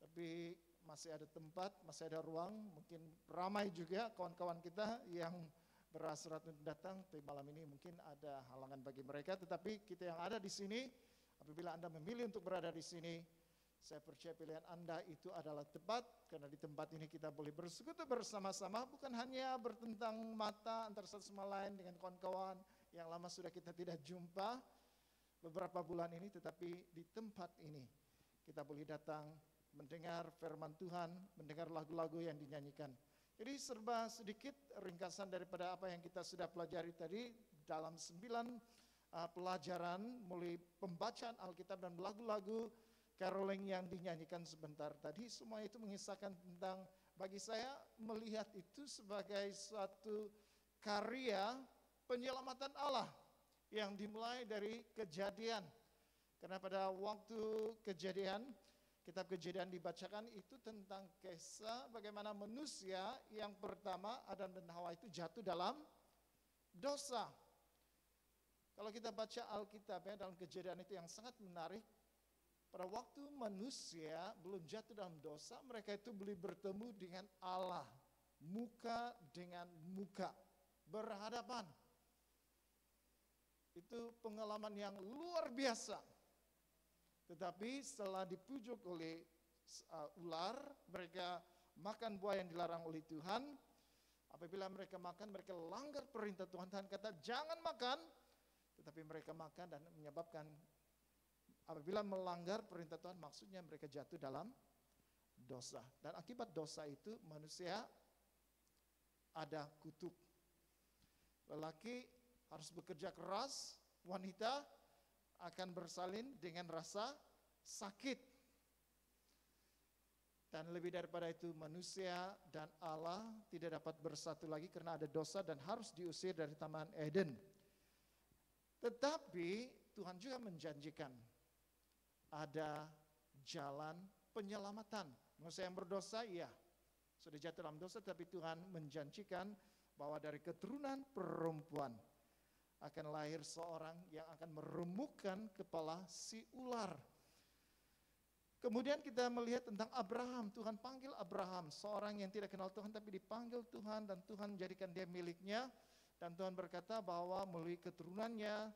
Tapi masih ada tempat, masih ada ruang, mungkin ramai juga kawan-kawan kita yang berhasrat untuk datang, tapi malam ini mungkin ada halangan bagi mereka. Tetapi kita yang ada di sini, apabila Anda memilih untuk berada di sini, saya percaya pilihan Anda itu adalah tepat, karena di tempat ini kita boleh bersekutu bersama-sama, bukan hanya bertentang mata antara satu sama lain dengan kawan-kawan yang lama sudah kita tidak jumpa beberapa bulan ini, tetapi di tempat ini kita boleh datang mendengar firman Tuhan, mendengar lagu-lagu yang dinyanyikan. Jadi serba sedikit ringkasan daripada apa yang kita sudah pelajari tadi dalam 9 pelajaran, mulai pembacaan Alkitab dan lagu-lagu caroling yang dinyanyikan sebentar tadi. Semua itu mengisahkan tentang, bagi saya melihat itu sebagai suatu karya penyelamatan Allah yang dimulai dari Kejadian. Karena pada waktu Kejadian, kitab Kejadian dibacakan itu tentang kisah bagaimana manusia yang pertama, Adam dan Hawa, itu jatuh dalam dosa. Kalau kita baca Alkitab, ya, dalam Kejadian itu yang sangat menarik, pada waktu manusia belum jatuh dalam dosa, mereka itu boleh bertemu dengan Allah, muka dengan muka, berhadapan. Itu pengalaman yang luar biasa. Tetapi setelah dipujuk oleh ular, mereka makan buah yang dilarang oleh Tuhan. Apabila mereka makan, mereka langgar perintah Tuhan. Tuhan kata jangan makan, tetapi mereka makan dan menyebabkan, apabila melanggar perintah Tuhan, maksudnya mereka jatuh dalam dosa. Dan akibat dosa itu manusia ada kutuk. Lelaki harus bekerja keras, wanita akan bersalin dengan rasa sakit. Dan lebih daripada itu, manusia dan Allah tidak dapat bersatu lagi karena ada dosa dan harus diusir dari Taman Eden. Tetapi Tuhan juga menjanjikan ada jalan penyelamatan. Manusia yang berdosa, iya, sudah jatuh dalam dosa, tapi Tuhan menjanjikan bahwa dari keturunan perempuan akan lahir seorang yang akan meremukkan kepala si ular. Kemudian kita melihat tentang Abraham. Tuhan panggil Abraham, seorang yang tidak kenal Tuhan tapi dipanggil Tuhan, dan Tuhan menjadikan dia miliknya. Dan Tuhan berkata bahwa melalui keturunannya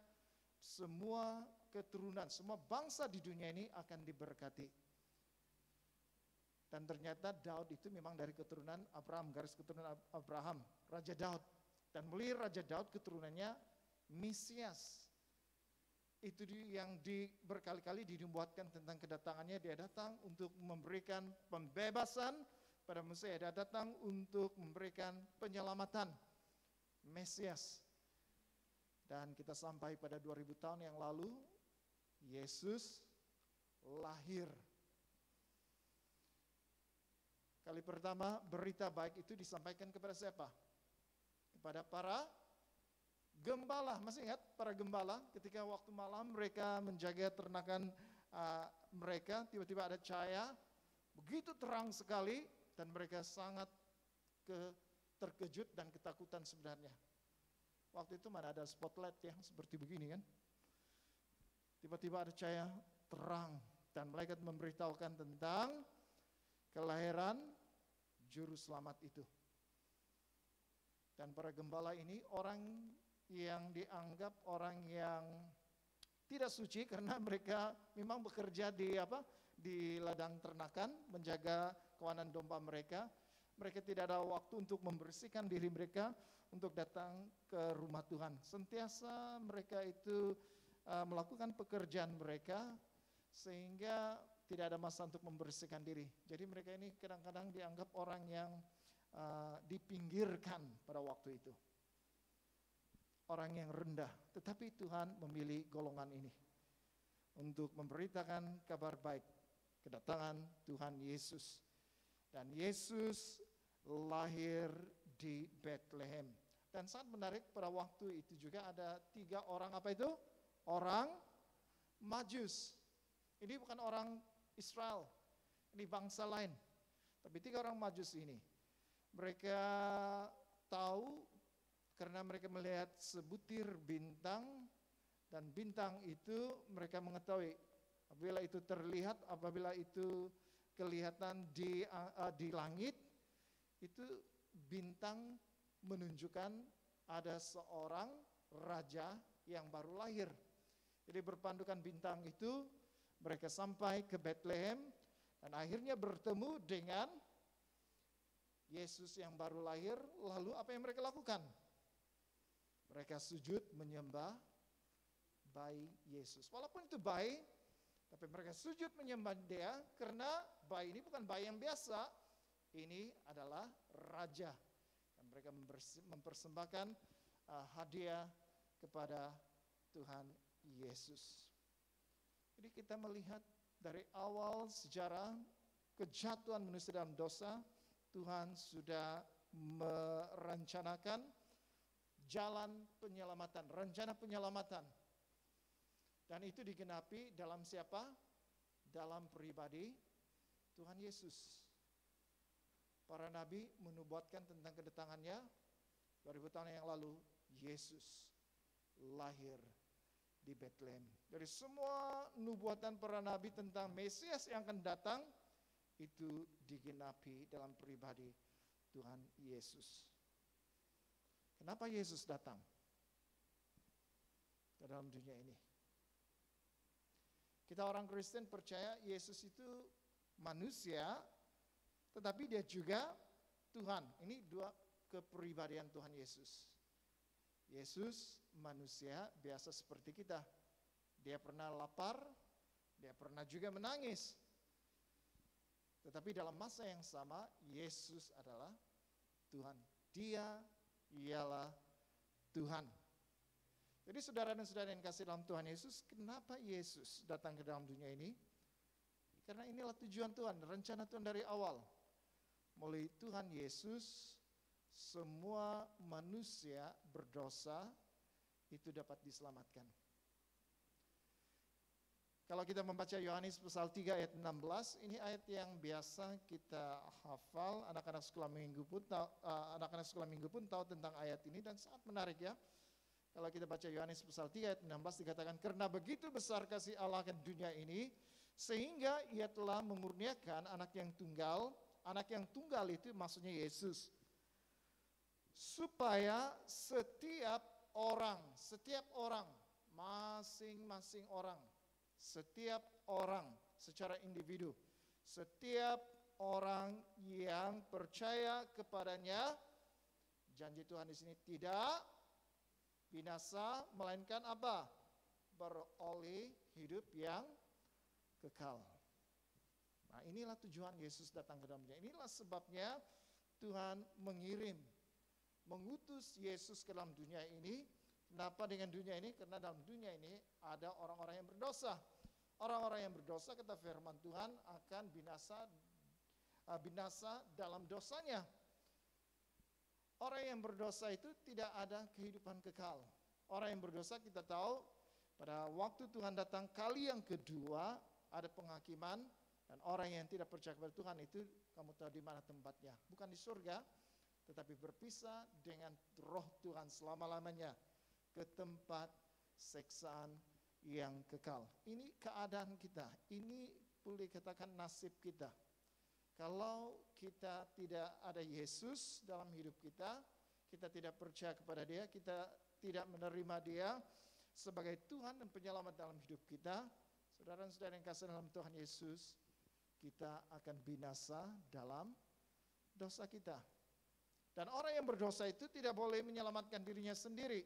semua keturunan, semua bangsa di dunia ini akan diberkati. Dan ternyata Daud itu memang dari keturunan Abraham, garis keturunan Abraham, Raja Daud. Dan melalui Raja Daud keturunannya Mesias. Itu yang berkali-kali dinubuatkan tentang kedatangannya. Dia datang untuk memberikan pembebasan pada manusia. Dia datang untuk memberikan penyelamatan, Mesias. Dan kita sampai pada 2000 tahun yang lalu, Yesus lahir. Kali pertama berita baik itu disampaikan kepada siapa? Kepada para gembala. Masih ingat para gembala ketika waktu malam mereka menjaga ternakan mereka, tiba-tiba ada cahaya begitu terang sekali dan mereka sangat terkejut dan ketakutan sebenarnya. Waktu itu mana ada spotlight yang seperti begini kan? Tiba-tiba ada cahaya terang dan malaikat memberitahukan tentang kelahiran juru selamat itu. Dan para gembala ini orang yang dianggap orang yang tidak suci karena mereka memang bekerja di ladang ternakan, menjaga kawanan domba mereka. Mereka tidak ada waktu untuk membersihkan diri mereka untuk datang ke rumah Tuhan. Sentiasa mereka itu melakukan pekerjaan mereka sehingga tidak ada masa untuk membersihkan diri. Jadi mereka ini kadang-kadang dianggap orang yang dipinggirkan pada waktu itu. Orang yang rendah, tetapi Tuhan memilih golongan ini untuk memberitakan kabar baik, kedatangan Tuhan Yesus. Dan Yesus lahir di Bethlehem. Dan sangat menarik pada waktu itu juga ada 3 orang apa itu? Orang Majus. Ini bukan orang Israel, ini bangsa lain. Tapi 3 orang Majus ini. Mereka tahu karena mereka melihat sebutir bintang, dan bintang itu mereka mengetahui apabila itu terlihat, apabila itu kelihatan di langit, itu bintang menunjukkan ada seorang raja yang baru lahir. Jadi berpandukan bintang itu mereka sampai ke Bethlehem dan akhirnya bertemu dengan Yesus yang baru lahir. Lalu apa yang mereka lakukan? Mereka sujud menyembah bayi Yesus. Walaupun itu bayi, tapi mereka sujud menyembah dia karena bayi ini bukan bayi yang biasa. Ini adalah raja. Dan mereka mempersembahkan hadiah kepada Tuhan Yesus. Jadi kita melihat dari awal sejarah kejatuhan manusia dalam dosa, Tuhan sudah merencanakan jalan penyelamatan, rencana penyelamatan. Dan itu digenapi dalam siapa? Dalam pribadi Tuhan Yesus. Para nabi menubuatkan tentang kedatangannya 2000 tahun yang lalu. Yesus lahir di Bethlehem. Dari semua nubuatan para nabi tentang Mesias yang akan datang, itu digenapi dalam pribadi Tuhan Yesus. Kenapa Yesus datang ke dalam dunia ini? Kita orang Kristen percaya Yesus itu manusia, tetapi dia juga Tuhan. Ini 2 kepribadian Tuhan Yesus. Yesus manusia biasa seperti kita. Dia pernah lapar, dia pernah juga menangis. Tetapi dalam masa yang sama, Yesus adalah Tuhan. Dia ialah Tuhan. Jadi saudara dan saudara yang kasih dalam Tuhan Yesus, kenapa Yesus datang ke dalam dunia ini? Karena inilah tujuan Tuhan, rencana Tuhan dari awal. Melalui Tuhan Yesus, semua manusia berdosa itu dapat diselamatkan. Kalau kita membaca Yohanes pasal 3 ayat 16, ini ayat yang biasa kita hafal, anak-anak sekolah minggu pun tahu tentang ayat ini dan sangat menarik ya. Kalau kita baca Yohanes pasal 3 ayat 16 dikatakan, karena begitu besar kasih Allah akan dunia ini, sehingga ia telah memurniakan anak yang tunggal itu maksudnya Yesus. Supaya setiap orang, masing-masing orang, setiap orang secara individu, setiap orang yang percaya kepadanya, janji Tuhan di sini tidak binasa, melainkan apa? Beroleh hidup yang kekal. Nah, inilah tujuan Yesus datang ke dalam dunia. Inilah sebabnya Tuhan mengutus Yesus ke dalam dunia ini. Kenapa dengan dunia ini? Karena dalam dunia ini ada orang-orang yang berdosa. Orang-orang yang berdosa, kata firman Tuhan, akan binasa dalam dosanya. Orang yang berdosa itu tidak ada kehidupan kekal. Orang yang berdosa kita tahu pada waktu Tuhan datang kali yang kedua ada penghakiman, dan orang yang tidak percaya kepada Tuhan itu kamu tahu di mana tempatnya. Bukan di surga, tetapi berpisah dengan roh Tuhan selama-lamanya ke tempat siksaan yang kekal. Ini keadaan kita, ini boleh dikatakan nasib kita. Kalau kita tidak ada Yesus dalam hidup kita, kita tidak percaya kepada Dia, kita tidak menerima Dia sebagai Tuhan dan penyelamat dalam hidup kita, saudara dan saudara yang kasih dalam Tuhan Yesus, kita akan binasa dalam dosa kita. Dan orang yang berdosa itu tidak boleh menyelamatkan dirinya sendiri.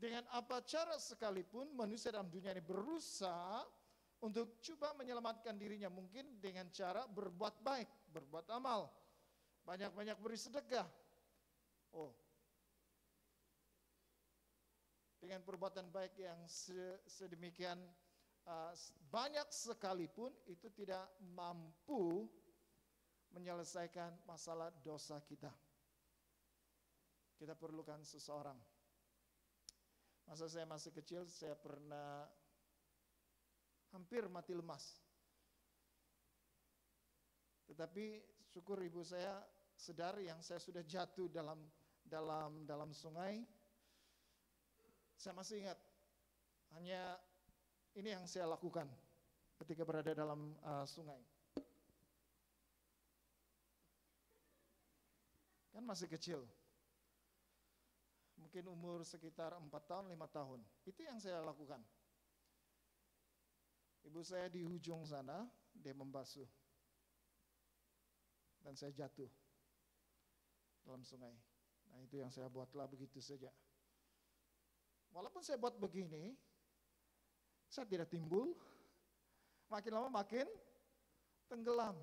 Dengan apa cara sekalipun manusia dalam dunia ini berusaha untuk coba menyelamatkan dirinya, mungkin dengan cara berbuat baik, berbuat amal, banyak-banyak beri sedekah. Dengan perbuatan baik yang sedemikian banyak sekalipun itu tidak mampu menyelesaikan masalah dosa kita. Kita perlukan seseorang. Masa saya masih kecil, saya pernah hampir mati lemas. Tetapi syukur ibu saya sadar yang saya sudah jatuh dalam sungai. Saya masih ingat, hanya ini yang saya lakukan ketika berada dalam sungai. Kan masih kecil. Mungkin umur sekitar 4 tahun, 5 tahun. Itu yang saya lakukan. Ibu saya di ujung sana, dia membasuh. Dan saya jatuh dalam sungai. Nah, itu yang saya buatlah begitu saja. Walaupun saya buat begini, saya tidak timbul. Makin lama makin tenggelam.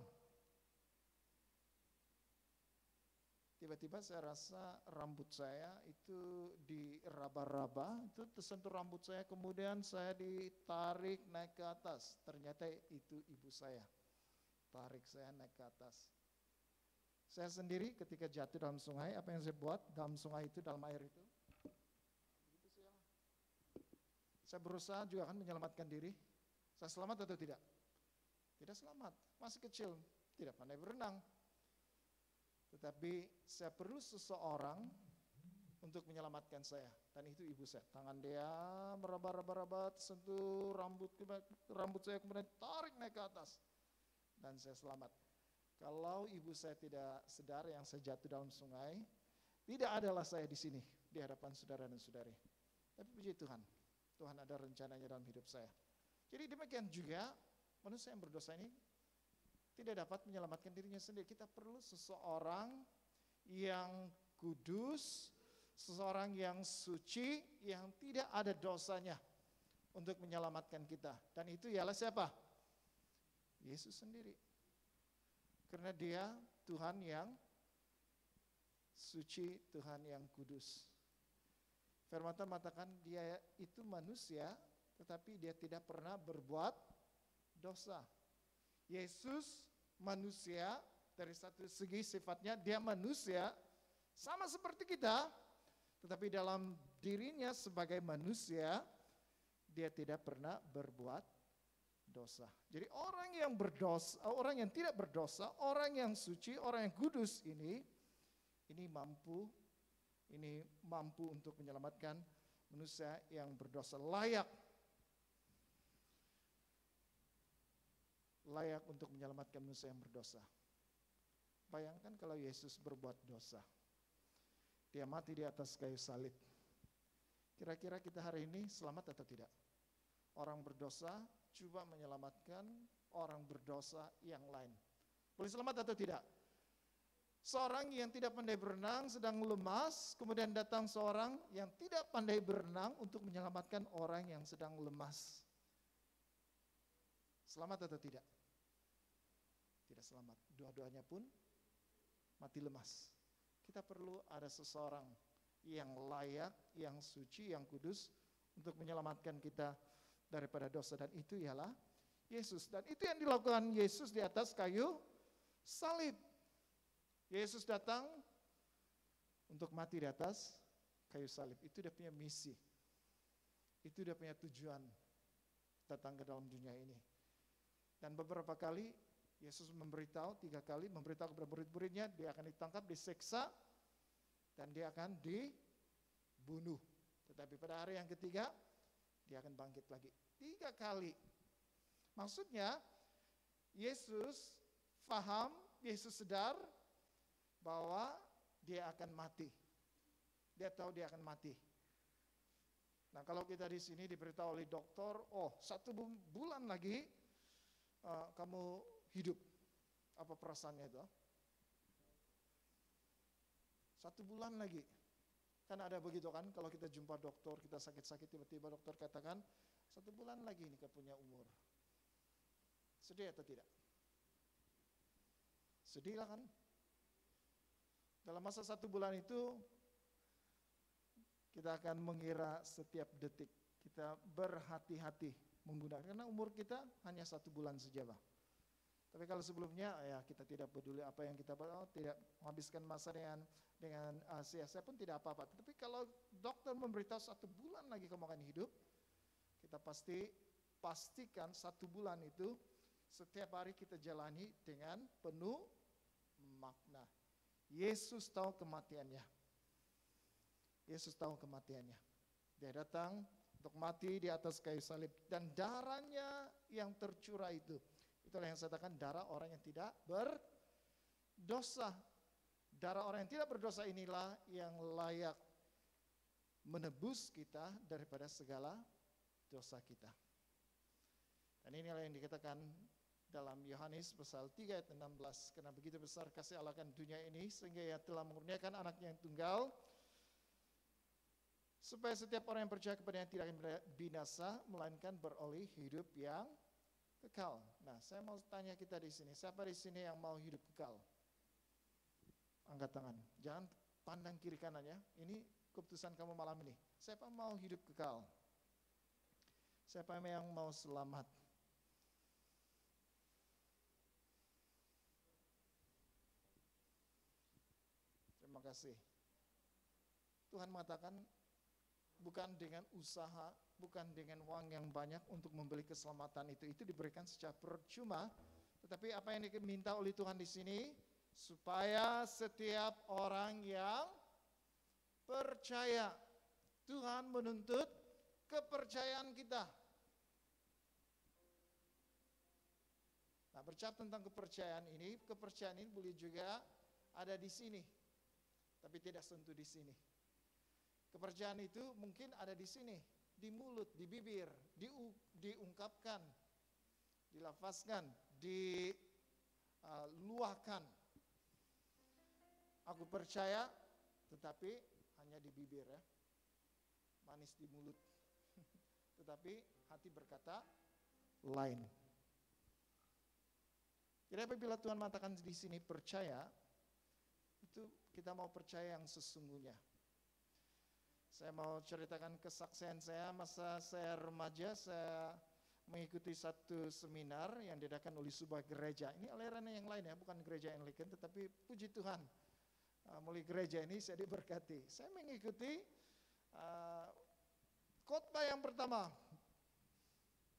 Tiba-tiba saya rasa rambut saya itu diraba-raba, itu tersentuh rambut saya, kemudian saya ditarik naik ke atas. Ternyata itu ibu saya, tarik saya naik ke atas. Saya sendiri ketika jatuh dalam sungai, apa yang saya buat dalam sungai itu, dalam air itu? Saya berusaha juga kan menyelamatkan diri. Saya selamat atau tidak? Tidak selamat, masih kecil, tidak pandai berenang. Tetapi saya perlu seseorang untuk menyelamatkan saya. Dan itu ibu saya. Tangan dia meraba-raba, tersentuh rambut saya, kemudian tarik naik ke atas. Dan saya selamat. Kalau ibu saya tidak sadar yang saya jatuh dalam sungai, tidak adalah saya di sini, di hadapan saudara dan saudari. Tapi puji Tuhan, Tuhan ada rencananya dalam hidup saya. Jadi demikian juga, manusia yang berdosa ini tidak dapat menyelamatkan dirinya sendiri. Kita perlu seseorang yang kudus, seseorang yang suci, yang tidak ada dosanya untuk menyelamatkan kita. Dan itu ialah siapa? Yesus sendiri. Karena dia Tuhan yang suci, Tuhan yang kudus. Firman Tuhan mengatakan dia itu manusia, tetapi dia tidak pernah berbuat dosa. Yesus manusia, dari satu segi sifatnya dia manusia, sama seperti kita, tetapi dalam dirinya sebagai manusia, dia tidak pernah berbuat dosa. Jadi orang yang berdosa, orang yang tidak berdosa, orang yang suci, orang yang kudus ini mampu untuk menyelamatkan manusia yang berdosa, layak untuk menyelamatkan manusia yang berdosa. Bayangkan kalau Yesus berbuat dosa, dia mati di atas kayu salib. Kira-kira kita hari ini selamat atau tidak? Orang berdosa coba menyelamatkan orang berdosa yang lain. Boleh selamat atau tidak? Seorang yang tidak pandai berenang sedang lemas, kemudian datang seorang yang tidak pandai berenang untuk menyelamatkan orang yang sedang lemas. Selamat atau tidak? Tidak selamat. Dua-duanya pun mati lemas. Kita perlu ada seseorang yang layak, yang suci, yang kudus untuk menyelamatkan kita daripada dosa, dan itu ialah Yesus. Dan itu yang dilakukan Yesus di atas kayu salib. Yesus datang untuk mati di atas kayu salib. Itu dia punya misi. Itu dia punya tujuan datang ke dalam dunia ini. Dan beberapa kali Yesus memberitahu, 3 kali memberitahu kepada murid-muridnya, dia akan ditangkap, diseksa, dan dia akan dibunuh. Tetapi pada hari yang ketiga, dia akan bangkit lagi. 3 kali. Maksudnya, Yesus faham, Yesus sadar bahwa dia akan mati. Dia tahu dia akan mati. Nah, kalau kita di sini diberitahu oleh dokter, 1 bulan lagi kamu hidup. Apa perasaannya itu? 1 bulan lagi. Kan ada begitu kan, kalau kita jumpa dokter, kita sakit-sakit, tiba-tiba dokter katakan, 1 bulan lagi nih kau punya umur. Sedih atau tidak? Sedih lah kan? Dalam masa 1 bulan itu, kita akan mengira setiap detik. Kita berhati-hati menggunakan, karena umur kita hanya 1 bulan saja, Pak. Tapi kalau sebelumnya, ya kita tidak peduli apa yang kita tidak menghabiskan masa dengan sia-sia pun tidak apa-apa. Tapi kalau dokter memberitahu 1 bulan lagi kamu akan hidup, kita pastikan 1 bulan itu setiap hari kita jalani dengan penuh makna. Yesus tahu kematiannya. Yesus tahu kematiannya. Dia datang untuk mati di atas kayu salib, dan darahnya yang tercurah itulah yang saya katakan darah orang yang tidak berdosa. Darah orang yang tidak berdosa inilah yang layak menebus kita daripada segala dosa kita. Dan inilah yang dikatakan dalam Yohanes pasal 3 ayat 16. Karena begitu besar kasih Allah akan dunia ini, sehingga Ia telah mengurniakan anaknya yang tunggal, supaya setiap orang yang percaya kepadanya tidak akan binasa, melainkan beroleh hidup yang kekal. Nah, saya mau tanya kita di sini, siapa di sini yang mau hidup kekal? Angkat tangan. Jangan pandang kiri kanan ya. Ini keputusan kamu malam ini. Siapa mau hidup kekal? Siapa yang mau selamat? Terima kasih. Tuhan mengatakan bukan dengan usaha, bukan dengan uang yang banyak untuk membeli keselamatan itu diberikan secara percuma, tetapi apa yang diminta oleh Tuhan di sini, supaya setiap orang yang percaya. Tuhan menuntut kepercayaan kita. Nah, bercakap tentang kepercayaan ini boleh juga ada di sini, tapi tidak sentuh di sini. Kepercayaan itu mungkin ada di sini, di mulut, di bibir, diungkapkan, dilafazkan, diluahkan. Aku percaya, tetapi hanya di bibir ya, manis di mulut. Tetapi hati berkata lain. Jadi apabila Tuhan mengatakan di sini percaya, itu kita mau percaya yang sesungguhnya. Saya mau ceritakan kesaksian saya masa saya remaja. Saya mengikuti satu seminar yang diadakan oleh sebuah gereja. Ini aliran yang lain ya, bukan gereja Anglican, tetapi puji Tuhan, melalui gereja ini saya diberkati. Saya mengikuti khotbah yang pertama,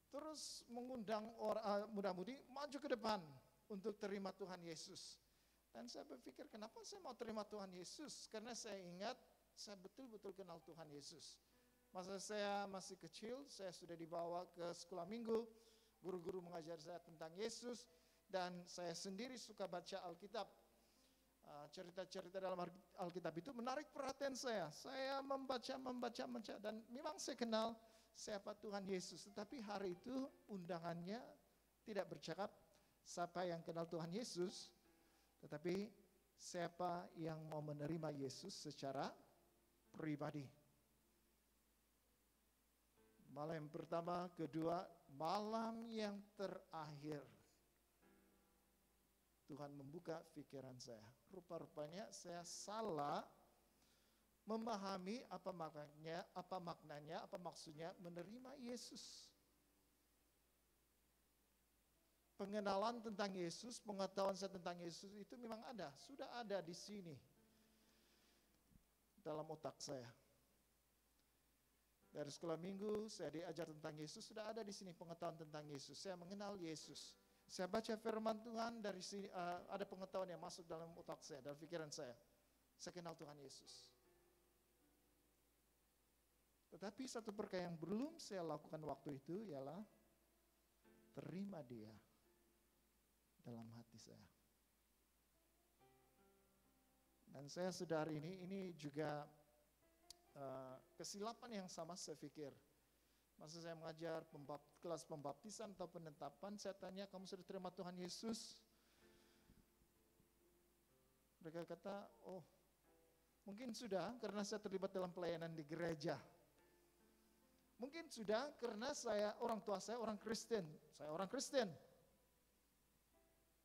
terus mengundang orang muda-mudi maju ke depan untuk terima Tuhan Yesus. Dan saya berpikir, kenapa saya mau terima Tuhan Yesus? Karena saya ingat saya betul-betul kenal Tuhan Yesus. Masa saya masih kecil, saya sudah dibawa ke sekolah minggu, guru-guru mengajar saya tentang Yesus, dan saya sendiri suka baca Alkitab. Cerita-cerita dalam Alkitab itu menarik perhatian saya. Saya membaca, dan memang saya kenal siapa Tuhan Yesus. Tetapi hari itu undangannya tidak bercakap siapa yang kenal Tuhan Yesus, tetapi siapa yang mau menerima Yesus secara pribadi. Malam yang pertama, kedua, malam yang terakhir, Tuhan membuka pikiran saya. Rupa-rupanya saya salah memahami apa maknanya, apa maksudnya menerima Yesus. Pengenalan tentang Yesus, pengetahuan saya tentang Yesus itu memang ada, sudah ada di sini dalam otak saya. Dari sekolah minggu saya diajar tentang Yesus, sudah ada di sini pengetahuan tentang Yesus. Saya mengenal Yesus. Saya baca firman Tuhan, dari sini ada pengetahuan yang masuk dalam otak saya, dalam pikiran saya. Saya kenal Tuhan Yesus. Tetapi satu perkara yang belum saya lakukan waktu itu ialah terima Dia dalam hati saya. Dan saya sadari ini juga kesilapan yang sama saya pikir. Masa saya mengajar kelas pembaptisan atau penetapan, saya tanya, kamu sudah terima Tuhan Yesus? Mereka kata, oh mungkin sudah karena saya terlibat dalam pelayanan di gereja. Mungkin sudah karena orang tua saya orang Kristen, saya orang Kristen.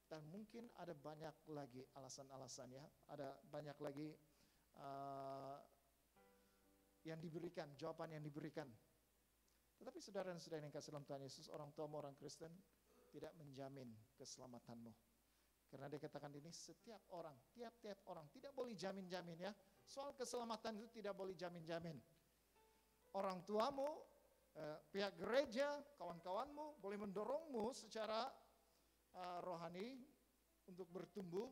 Dan mungkin ada banyak lagi alasan-alasan ya, ada banyak lagi yang diberikan, jawaban yang diberikan. Tetapi saudara dan saudara yang kasih dalam Tuhan Yesus, orang tuamu orang Kristen tidak menjamin keselamatanmu. Karena dia katakan ini setiap orang, tiap-tiap orang tidak boleh jamin-jamin ya. Soal keselamatan itu tidak boleh jamin-jamin. Orang tuamu, pihak gereja, kawan-kawanmu boleh mendorongmu secara rohani untuk bertumbuh,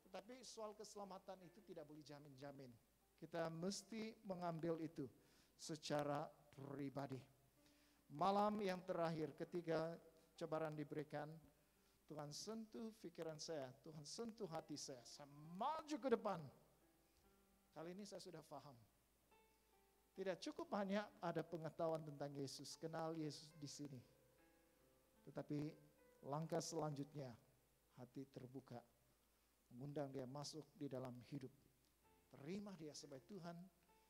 tetapi soal keselamatan itu tidak boleh jamin-jamin. Kita mesti mengambil itu secara pribadi. Malam yang terakhir ketika cobaan diberikan, Tuhan sentuh pikiran saya, Tuhan sentuh hati saya maju ke depan. Kali ini saya sudah paham. Tidak cukup hanya ada pengetahuan tentang Yesus, kenal Yesus di sini. Tetapi langkah selanjutnya, hati terbuka, mengundang dia masuk di dalam hidup. Terima dia sebagai Tuhan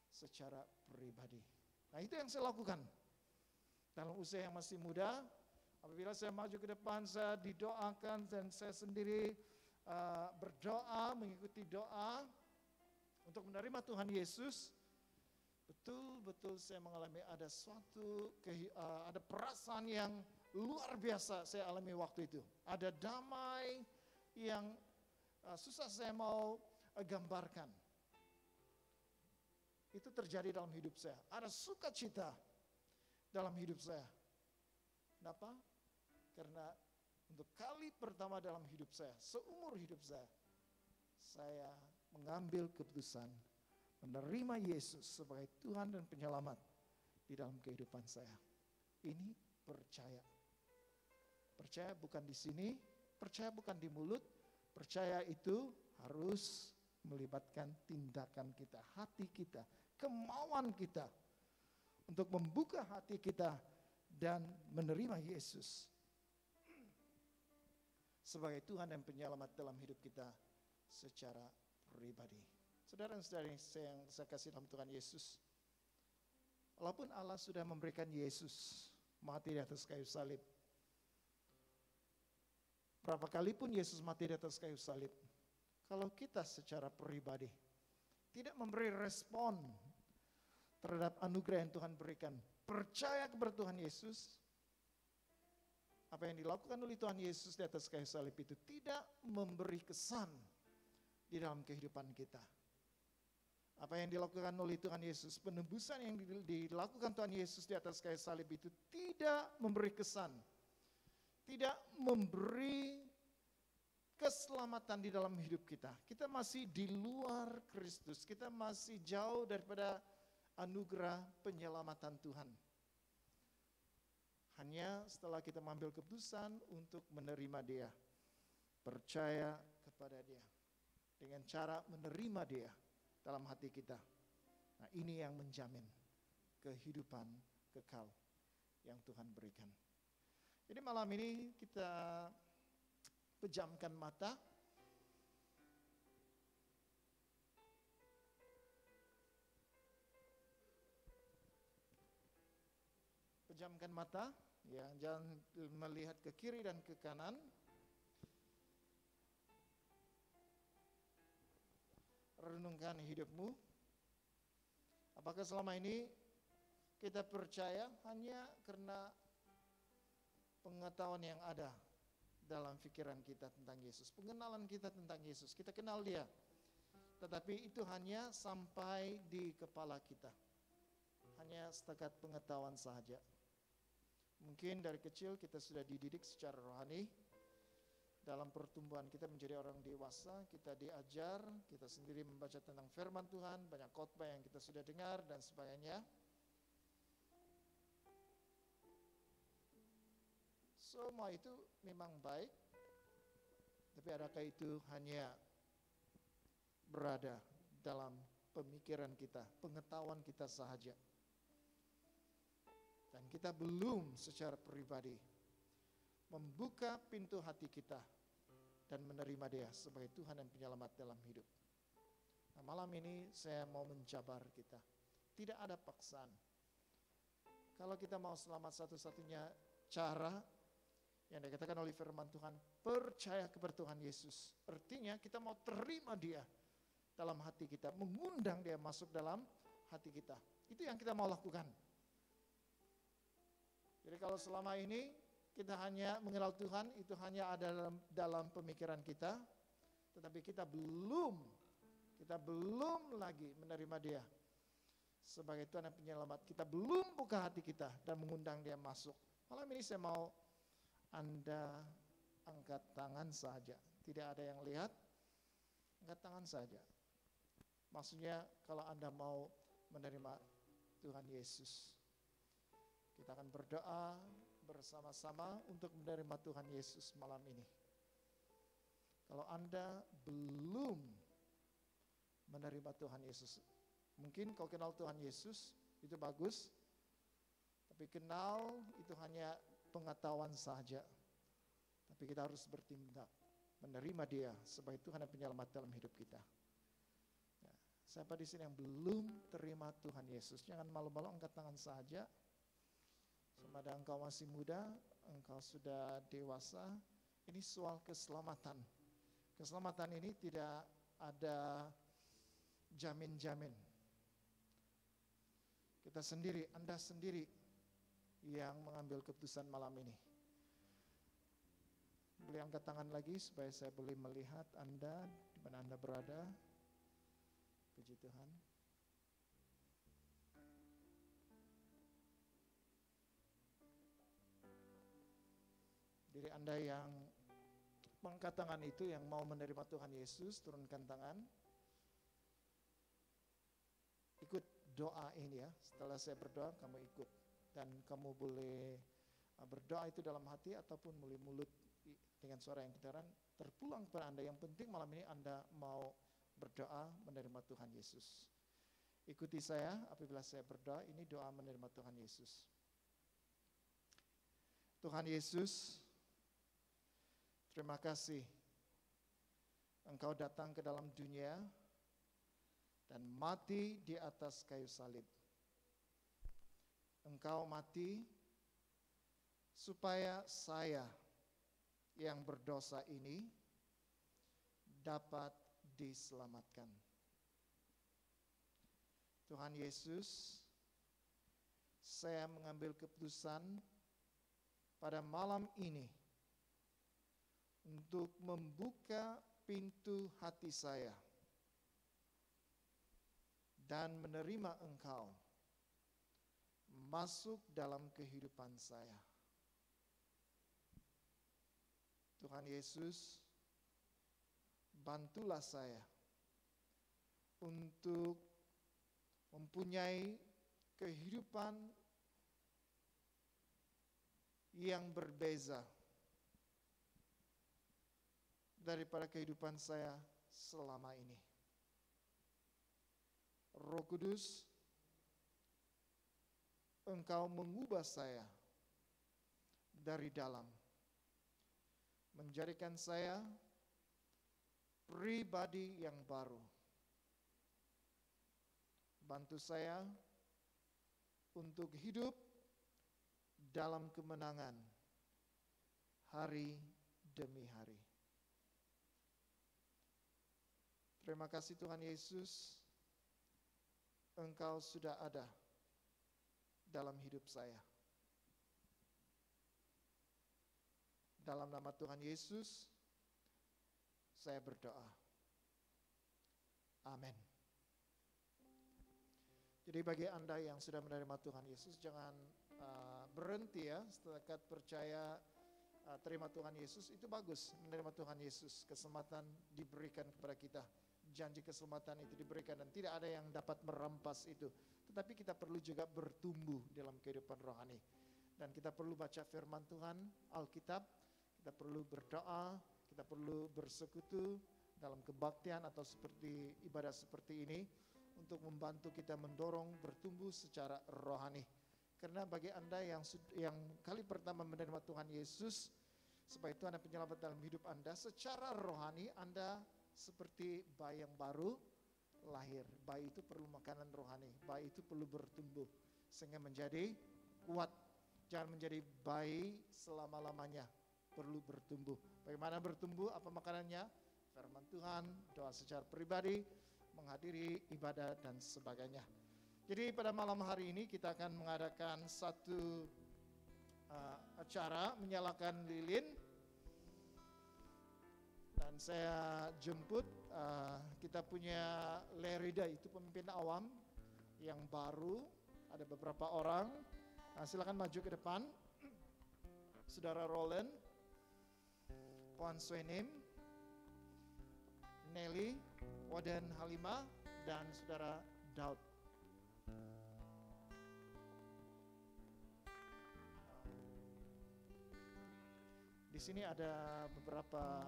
secara pribadi. Nah itu yang saya lakukan. Dalam usia yang masih muda, apabila saya maju ke depan, saya didoakan dan saya sendiri berdoa, mengikuti doa untuk menerima Tuhan Yesus. Betul-betul saya mengalami ada ada perasaan yang luar biasa saya alami waktu itu. Ada damai yang susah saya mau gambarkan. Itu terjadi dalam hidup saya. Ada sukacita dalam hidup saya. Kenapa? Karena untuk kali pertama dalam hidup saya, seumur hidup saya mengambil keputusan menerima Yesus sebagai Tuhan dan Penyelamat di dalam kehidupan saya. Ini percaya. Percaya bukan di sini, percaya bukan di mulut, percaya itu harus melibatkan tindakan kita, hati kita, kemauan kita untuk membuka hati kita dan menerima Yesus sebagai Tuhan dan Penyelamat dalam hidup kita secara pribadi. Saudara dan saudari yang saya kasih dalam Tuhan Yesus, walaupun Allah sudah memberikan Yesus mati di atas kayu salib, berapa kali pun Yesus mati di atas kayu salib, kalau kita secara pribadi tidak memberi respon terhadap anugerah yang Tuhan berikan, percaya kepada Tuhan Yesus, apa yang dilakukan oleh Tuhan Yesus di atas kayu salib itu tidak memberi kesan di dalam kehidupan kita. Apa yang dilakukan oleh Tuhan Yesus, penebusan yang dilakukan Tuhan Yesus di atas kayu salib itu tidak memberi kesan, tidak memberi keselamatan di dalam hidup kita. Kita masih di luar Kristus, kita masih jauh daripada anugerah penyelamatan Tuhan. Hanya setelah kita mengambil keputusan untuk menerima Dia, percaya kepada Dia, dengan cara menerima Dia dalam hati kita. Nah, ini yang menjamin kehidupan kekal yang Tuhan berikan. Jadi malam ini kita pejamkan mata. Pejamkan mata, ya, jangan melihat ke kiri dan ke kanan. Renungkan hidupmu. Apakah selama ini kita percaya hanya karena pengetahuan yang ada dalam pikiran kita tentang Yesus, pengenalan kita tentang Yesus, kita kenal Dia, tetapi itu hanya sampai di kepala kita, hanya setakat pengetahuan saja. Mungkin dari kecil kita sudah dididik secara rohani, dalam pertumbuhan kita menjadi orang dewasa, kita diajar, kita sendiri membaca tentang firman Tuhan, banyak khotbah yang kita sudah dengar dan sebagainya. Semua itu memang baik, tapi adakah itu hanya berada dalam pemikiran kita, pengetahuan kita sahaja? Dan kita belum secara pribadi membuka pintu hati kita dan menerima Dia sebagai Tuhan dan Penyelamat dalam hidup. Nah, malam ini saya mau menjabar kita, tidak ada paksaan. Kalau kita mau selamat, satu-satunya cara yang dikatakan oleh firman Tuhan, percaya kepada Tuhan Yesus. Artinya kita mau terima Dia dalam hati kita, mengundang Dia masuk dalam hati kita. Itu yang kita mau lakukan. Jadi kalau selama ini kita hanya mengenal Tuhan, itu hanya ada dalam pemikiran kita, tetapi kita belum lagi menerima Dia sebagai Tuhan dan Penyelamat. Kita belum buka hati kita dan mengundang Dia masuk. Malam ini saya mau Anda angkat tangan saja. Tidak ada yang lihat, angkat tangan saja. Maksudnya kalau Anda mau menerima Tuhan Yesus. Kita akan berdoa bersama-sama untuk menerima Tuhan Yesus malam ini. Kalau Anda belum menerima Tuhan Yesus, mungkin kau kenal Tuhan Yesus, itu bagus. Tapi kenal itu hanya pengetahuan saja. Tapi kita harus bertindak, menerima Dia sebagai Tuhan dan Penyelamat dalam hidup kita. Ya, siapa di sini yang belum terima Tuhan Yesus? Jangan malu-malu, angkat tangan saja. Sama ada engkau masih muda, engkau sudah dewasa, ini soal keselamatan. Keselamatan ini tidak ada jamin-jamin. Kita sendiri, Anda sendiri yang mengambil keputusan malam ini. Boleh angkat tangan lagi supaya saya boleh melihat Anda di mana Anda berada. Puji Tuhan. Diri Anda yang mengangkat tangan itu, yang mau menerima Tuhan Yesus, turunkan tangan. Ikut doa ini ya, setelah saya berdoa kamu ikut. Dan kamu boleh berdoa itu dalam hati ataupun melalui mulut dengan suara yang kedengaran, terpulang kepada Anda. Yang penting malam ini Anda mau berdoa menerima Tuhan Yesus. Ikuti saya apabila saya berdoa, ini doa menerima Tuhan Yesus. Tuhan Yesus, terima kasih Engkau datang ke dalam dunia dan mati di atas kayu salib. Engkau mati supaya saya yang berdosa ini dapat diselamatkan. Tuhan Yesus, saya mengambil keputusan pada malam ini untuk membuka pintu hati saya dan menerima Engkau masuk dalam kehidupan saya. Tuhan Yesus, bantulah saya untuk mempunyai kehidupan yang berbeza daripada kehidupan saya selama ini. Roh Kudus, Engkau mengubah saya dari dalam, menjadikan saya pribadi yang baru. Bantu saya untuk hidup dalam kemenangan hari demi hari. Terima kasih Tuhan Yesus, Engkau sudah ada dalam hidup saya. Dalam nama Tuhan Yesus, saya berdoa. Amin. Jadi bagi Anda yang sudah menerima Tuhan Yesus, jangan berhenti ya, setakat percaya terima Tuhan Yesus, itu bagus. Menerima Tuhan Yesus, keselamatan diberikan kepada kita. Janji keselamatan itu diberikan dan tidak ada yang dapat merampas itu. Tetapi kita perlu juga bertumbuh dalam kehidupan rohani. Dan kita perlu baca firman Tuhan, Alkitab, kita perlu berdoa, kita perlu bersekutu dalam kebaktian atau seperti ibadah seperti ini untuk membantu kita mendorong bertumbuh secara rohani. Karena bagi Anda yang kali pertama menerima Tuhan Yesus sebagai Tuhan dan Penyelamat dalam hidup Anda, secara rohani Anda seperti bayi yang baru lahir. Bayi itu perlu makanan rohani, bayi itu perlu bertumbuh sehingga menjadi kuat. Jangan menjadi bayi selama-lamanya, perlu bertumbuh. Bagaimana bertumbuh? Apa makanannya? Firman Tuhan, doa secara pribadi, menghadiri ibadah dan sebagainya. Jadi pada malam hari ini kita akan mengadakan satu acara menyalakan lilin. Dan saya jemput kita punya Lerida, itu pemimpin awam yang baru, ada beberapa orang. Silakan maju ke depan. Saudara Roland, Puan Swenim, Nelly, Waden Halimah, dan Saudara Daud. Di sini ada beberapa.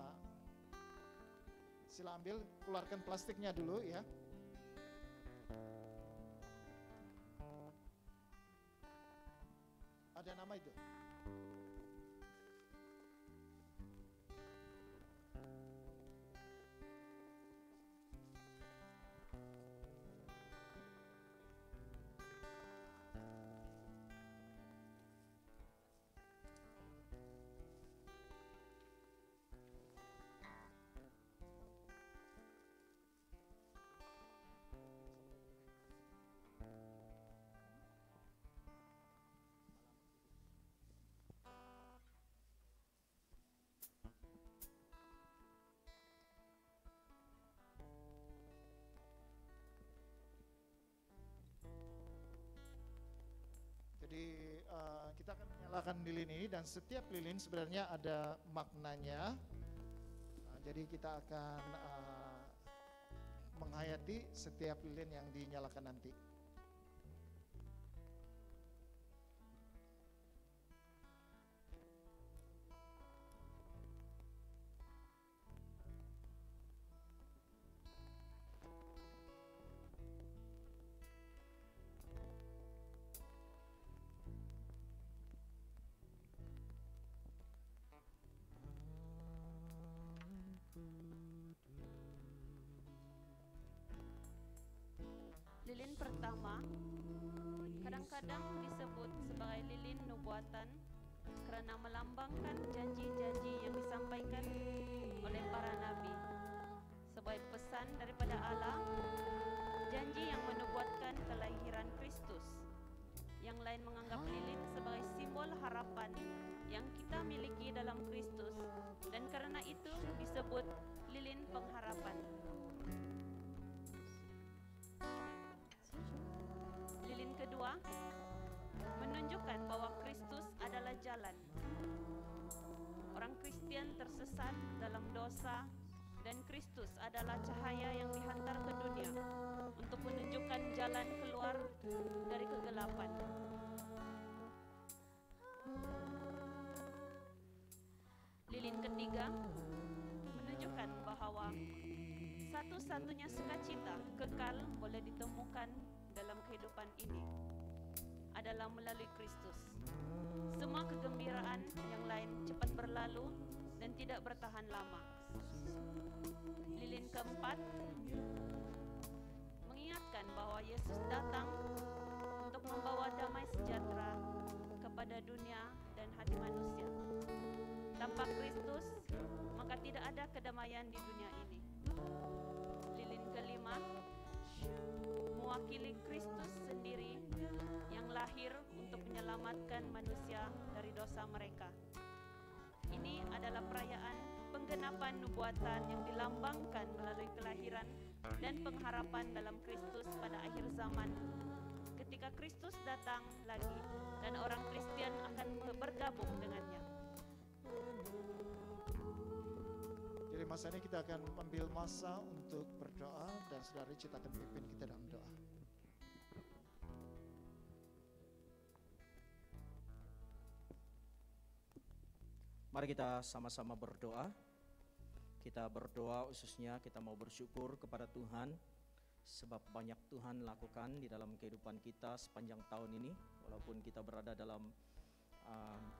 Sila ambil, keluarkan plastiknya dulu ya. Ada nama itu? Jadi kita akan menyalakan lilin ini dan setiap lilin sebenarnya ada maknanya. Jadi kita akan menghayati setiap lilin yang dinyalakan nanti. Lilin pertama kadang-kadang disebut sebagai lilin nubuatan kerana melambangkan janji-janji yang disampaikan oleh para nabi sebagai pesan daripada Allah, janji yang menubuatkan kelahiran Kristus. Yang lain menganggap lilin sebagai simbol harapan yang disebut lilin pengharapan. Lilin kedua menunjukkan bahwa Kristus adalah jalan. Orang Kristen tersesat dalam dosa dan Kristus adalah cahaya yang dihantar ke dunia untuk menunjukkan jalan keluar dari kegelapan. Lilin ketiga menunjukkan bahwa satu-satunya sukacita kekal boleh ditemukan dalam kehidupan ini adalah melalui Kristus. Semua kegembiraan yang lain cepat berlalu dan tidak bertahan lama. Lilin keempat mengingatkan bahwa Yesus datang untuk membawa damai sejahtera kepada dunia dan hati manusia. Tanpa Kristus, maka tidak ada kedamaian di dunia ini. Lilin kelima mewakili Kristus sendiri yang lahir untuk menyelamatkan manusia dari dosa mereka. Ini adalah perayaan penggenapan nubuatan yang dilambangkan melalui kelahiran dan pengharapan dalam Kristus pada akhir zaman. Ketika Kristus datang lagi dan orang Kristen akan bergabung dengannya. Jadi masa ini kita akan ambil masa untuk berdoa dan saudara Richard akan memimpin kita dalam doa. Mari kita sama-sama berdoa. Kita berdoa khususnya kita mau bersyukur kepada Tuhan sebab banyak Tuhan lakukan di dalam kehidupan kita sepanjang tahun ini. Walaupun kita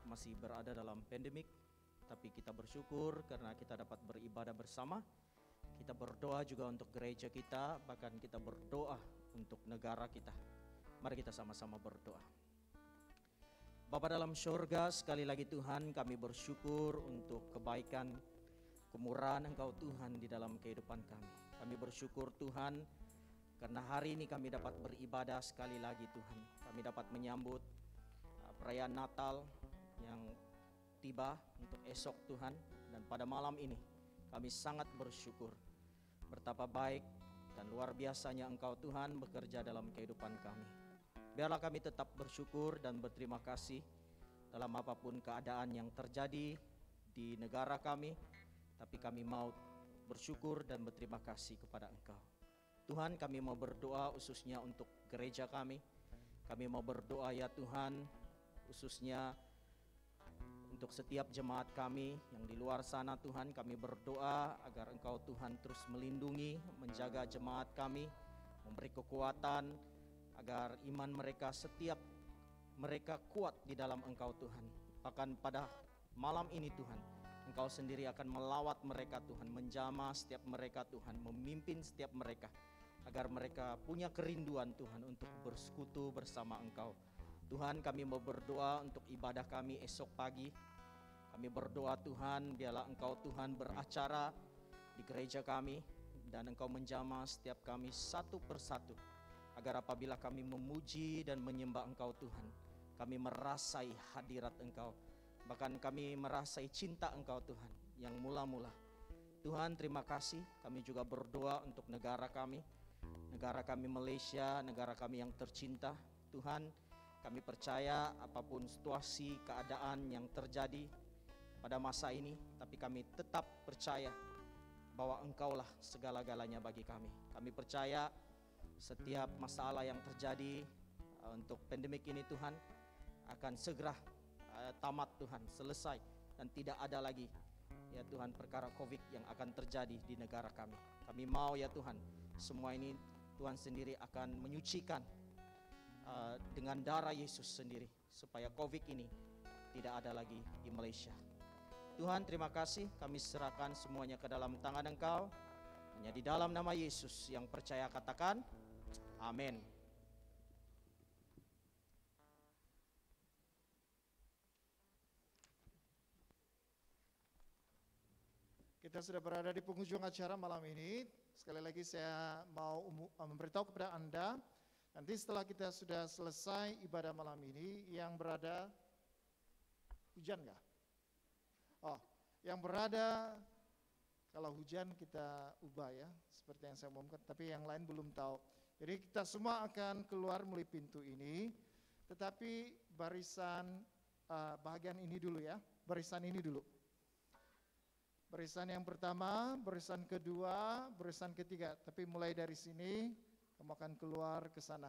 masih berada dalam pandemik, tapi kita bersyukur karena kita dapat beribadah bersama. Kita berdoa juga untuk gereja kita, bahkan kita berdoa untuk negara kita. Mari kita sama-sama berdoa. Bapa dalam syurga, sekali lagi Tuhan kami bersyukur untuk kebaikan, kemurahan Engkau Tuhan di dalam kehidupan kami. Kami bersyukur Tuhan karena hari ini kami dapat beribadah sekali lagi Tuhan. Kami dapat menyambut perayaan Natal yang tiba untuk esok Tuhan. Dan pada malam ini kami sangat bersyukur betapa baik dan luar biasanya Engkau Tuhan bekerja dalam kehidupan kami. Biarlah kami tetap bersyukur dan berterima kasih dalam apapun keadaan yang terjadi di negara kami, tapi kami mau bersyukur dan berterima kasih kepada Engkau. Tuhan, kami mau berdoa khususnya untuk gereja kami. Kami mau berdoa ya Tuhan, khususnya untuk setiap jemaat kami yang di luar sana Tuhan. Kami berdoa agar Engkau Tuhan terus melindungi, menjaga jemaat kami, memberi kekuatan, agar iman mereka mereka kuat di dalam Engkau Tuhan. Bahkan pada malam ini Tuhan, Engkau sendiri akan melawat mereka Tuhan, menjamah setiap mereka Tuhan, memimpin setiap mereka, agar mereka punya kerinduan Tuhan untuk bersekutu bersama Engkau. Tuhan, kami mau berdoa untuk ibadah kami esok pagi. Kami berdoa Tuhan, biarlah Engkau Tuhan beracara di gereja kami, dan Engkau menjamah setiap kami satu persatu, agar apabila kami memuji dan menyembah Engkau Tuhan, kami merasai hadirat Engkau, bahkan kami merasai cinta Engkau Tuhan yang mula-mula. Tuhan, terima kasih. Kami juga berdoa untuk negara kami Malaysia, negara kami yang tercinta. Tuhan, kami percaya apapun situasi keadaan yang terjadi pada masa ini, tapi kami tetap percaya bahwa Engkaulah segala-galanya bagi kami. Kami percaya setiap masalah yang terjadi untuk pandemik ini Tuhan akan segera tamat Tuhan, selesai, dan tidak ada lagi ya Tuhan perkara COVID yang akan terjadi di negara kami. Kami mau ya Tuhan, semua ini Tuhan sendiri akan menyucikan dengan darah Yesus sendiri, supaya COVID ini tidak ada lagi di Malaysia. Tuhan, terima kasih, kami serahkan semuanya ke dalam tangan Engkau. Hanya di dalam nama Yesus yang percaya katakan amin. Kita sudah berada di penghujung acara malam ini. Sekali lagi saya mau memberitahu kepada Anda, nanti setelah kita sudah selesai ibadah malam ini, yang berada, hujan nggak? Oh, yang berada Kalau hujan kita ubah ya, seperti yang saya umumkan, tapi yang lain belum tahu. Jadi kita semua akan keluar melalui pintu ini, tetapi barisan bahagian ini dulu ya, barisan ini dulu. Barisan yang pertama, barisan kedua, barisan ketiga. Tapi mulai dari sini, kamu akan keluar ke sana.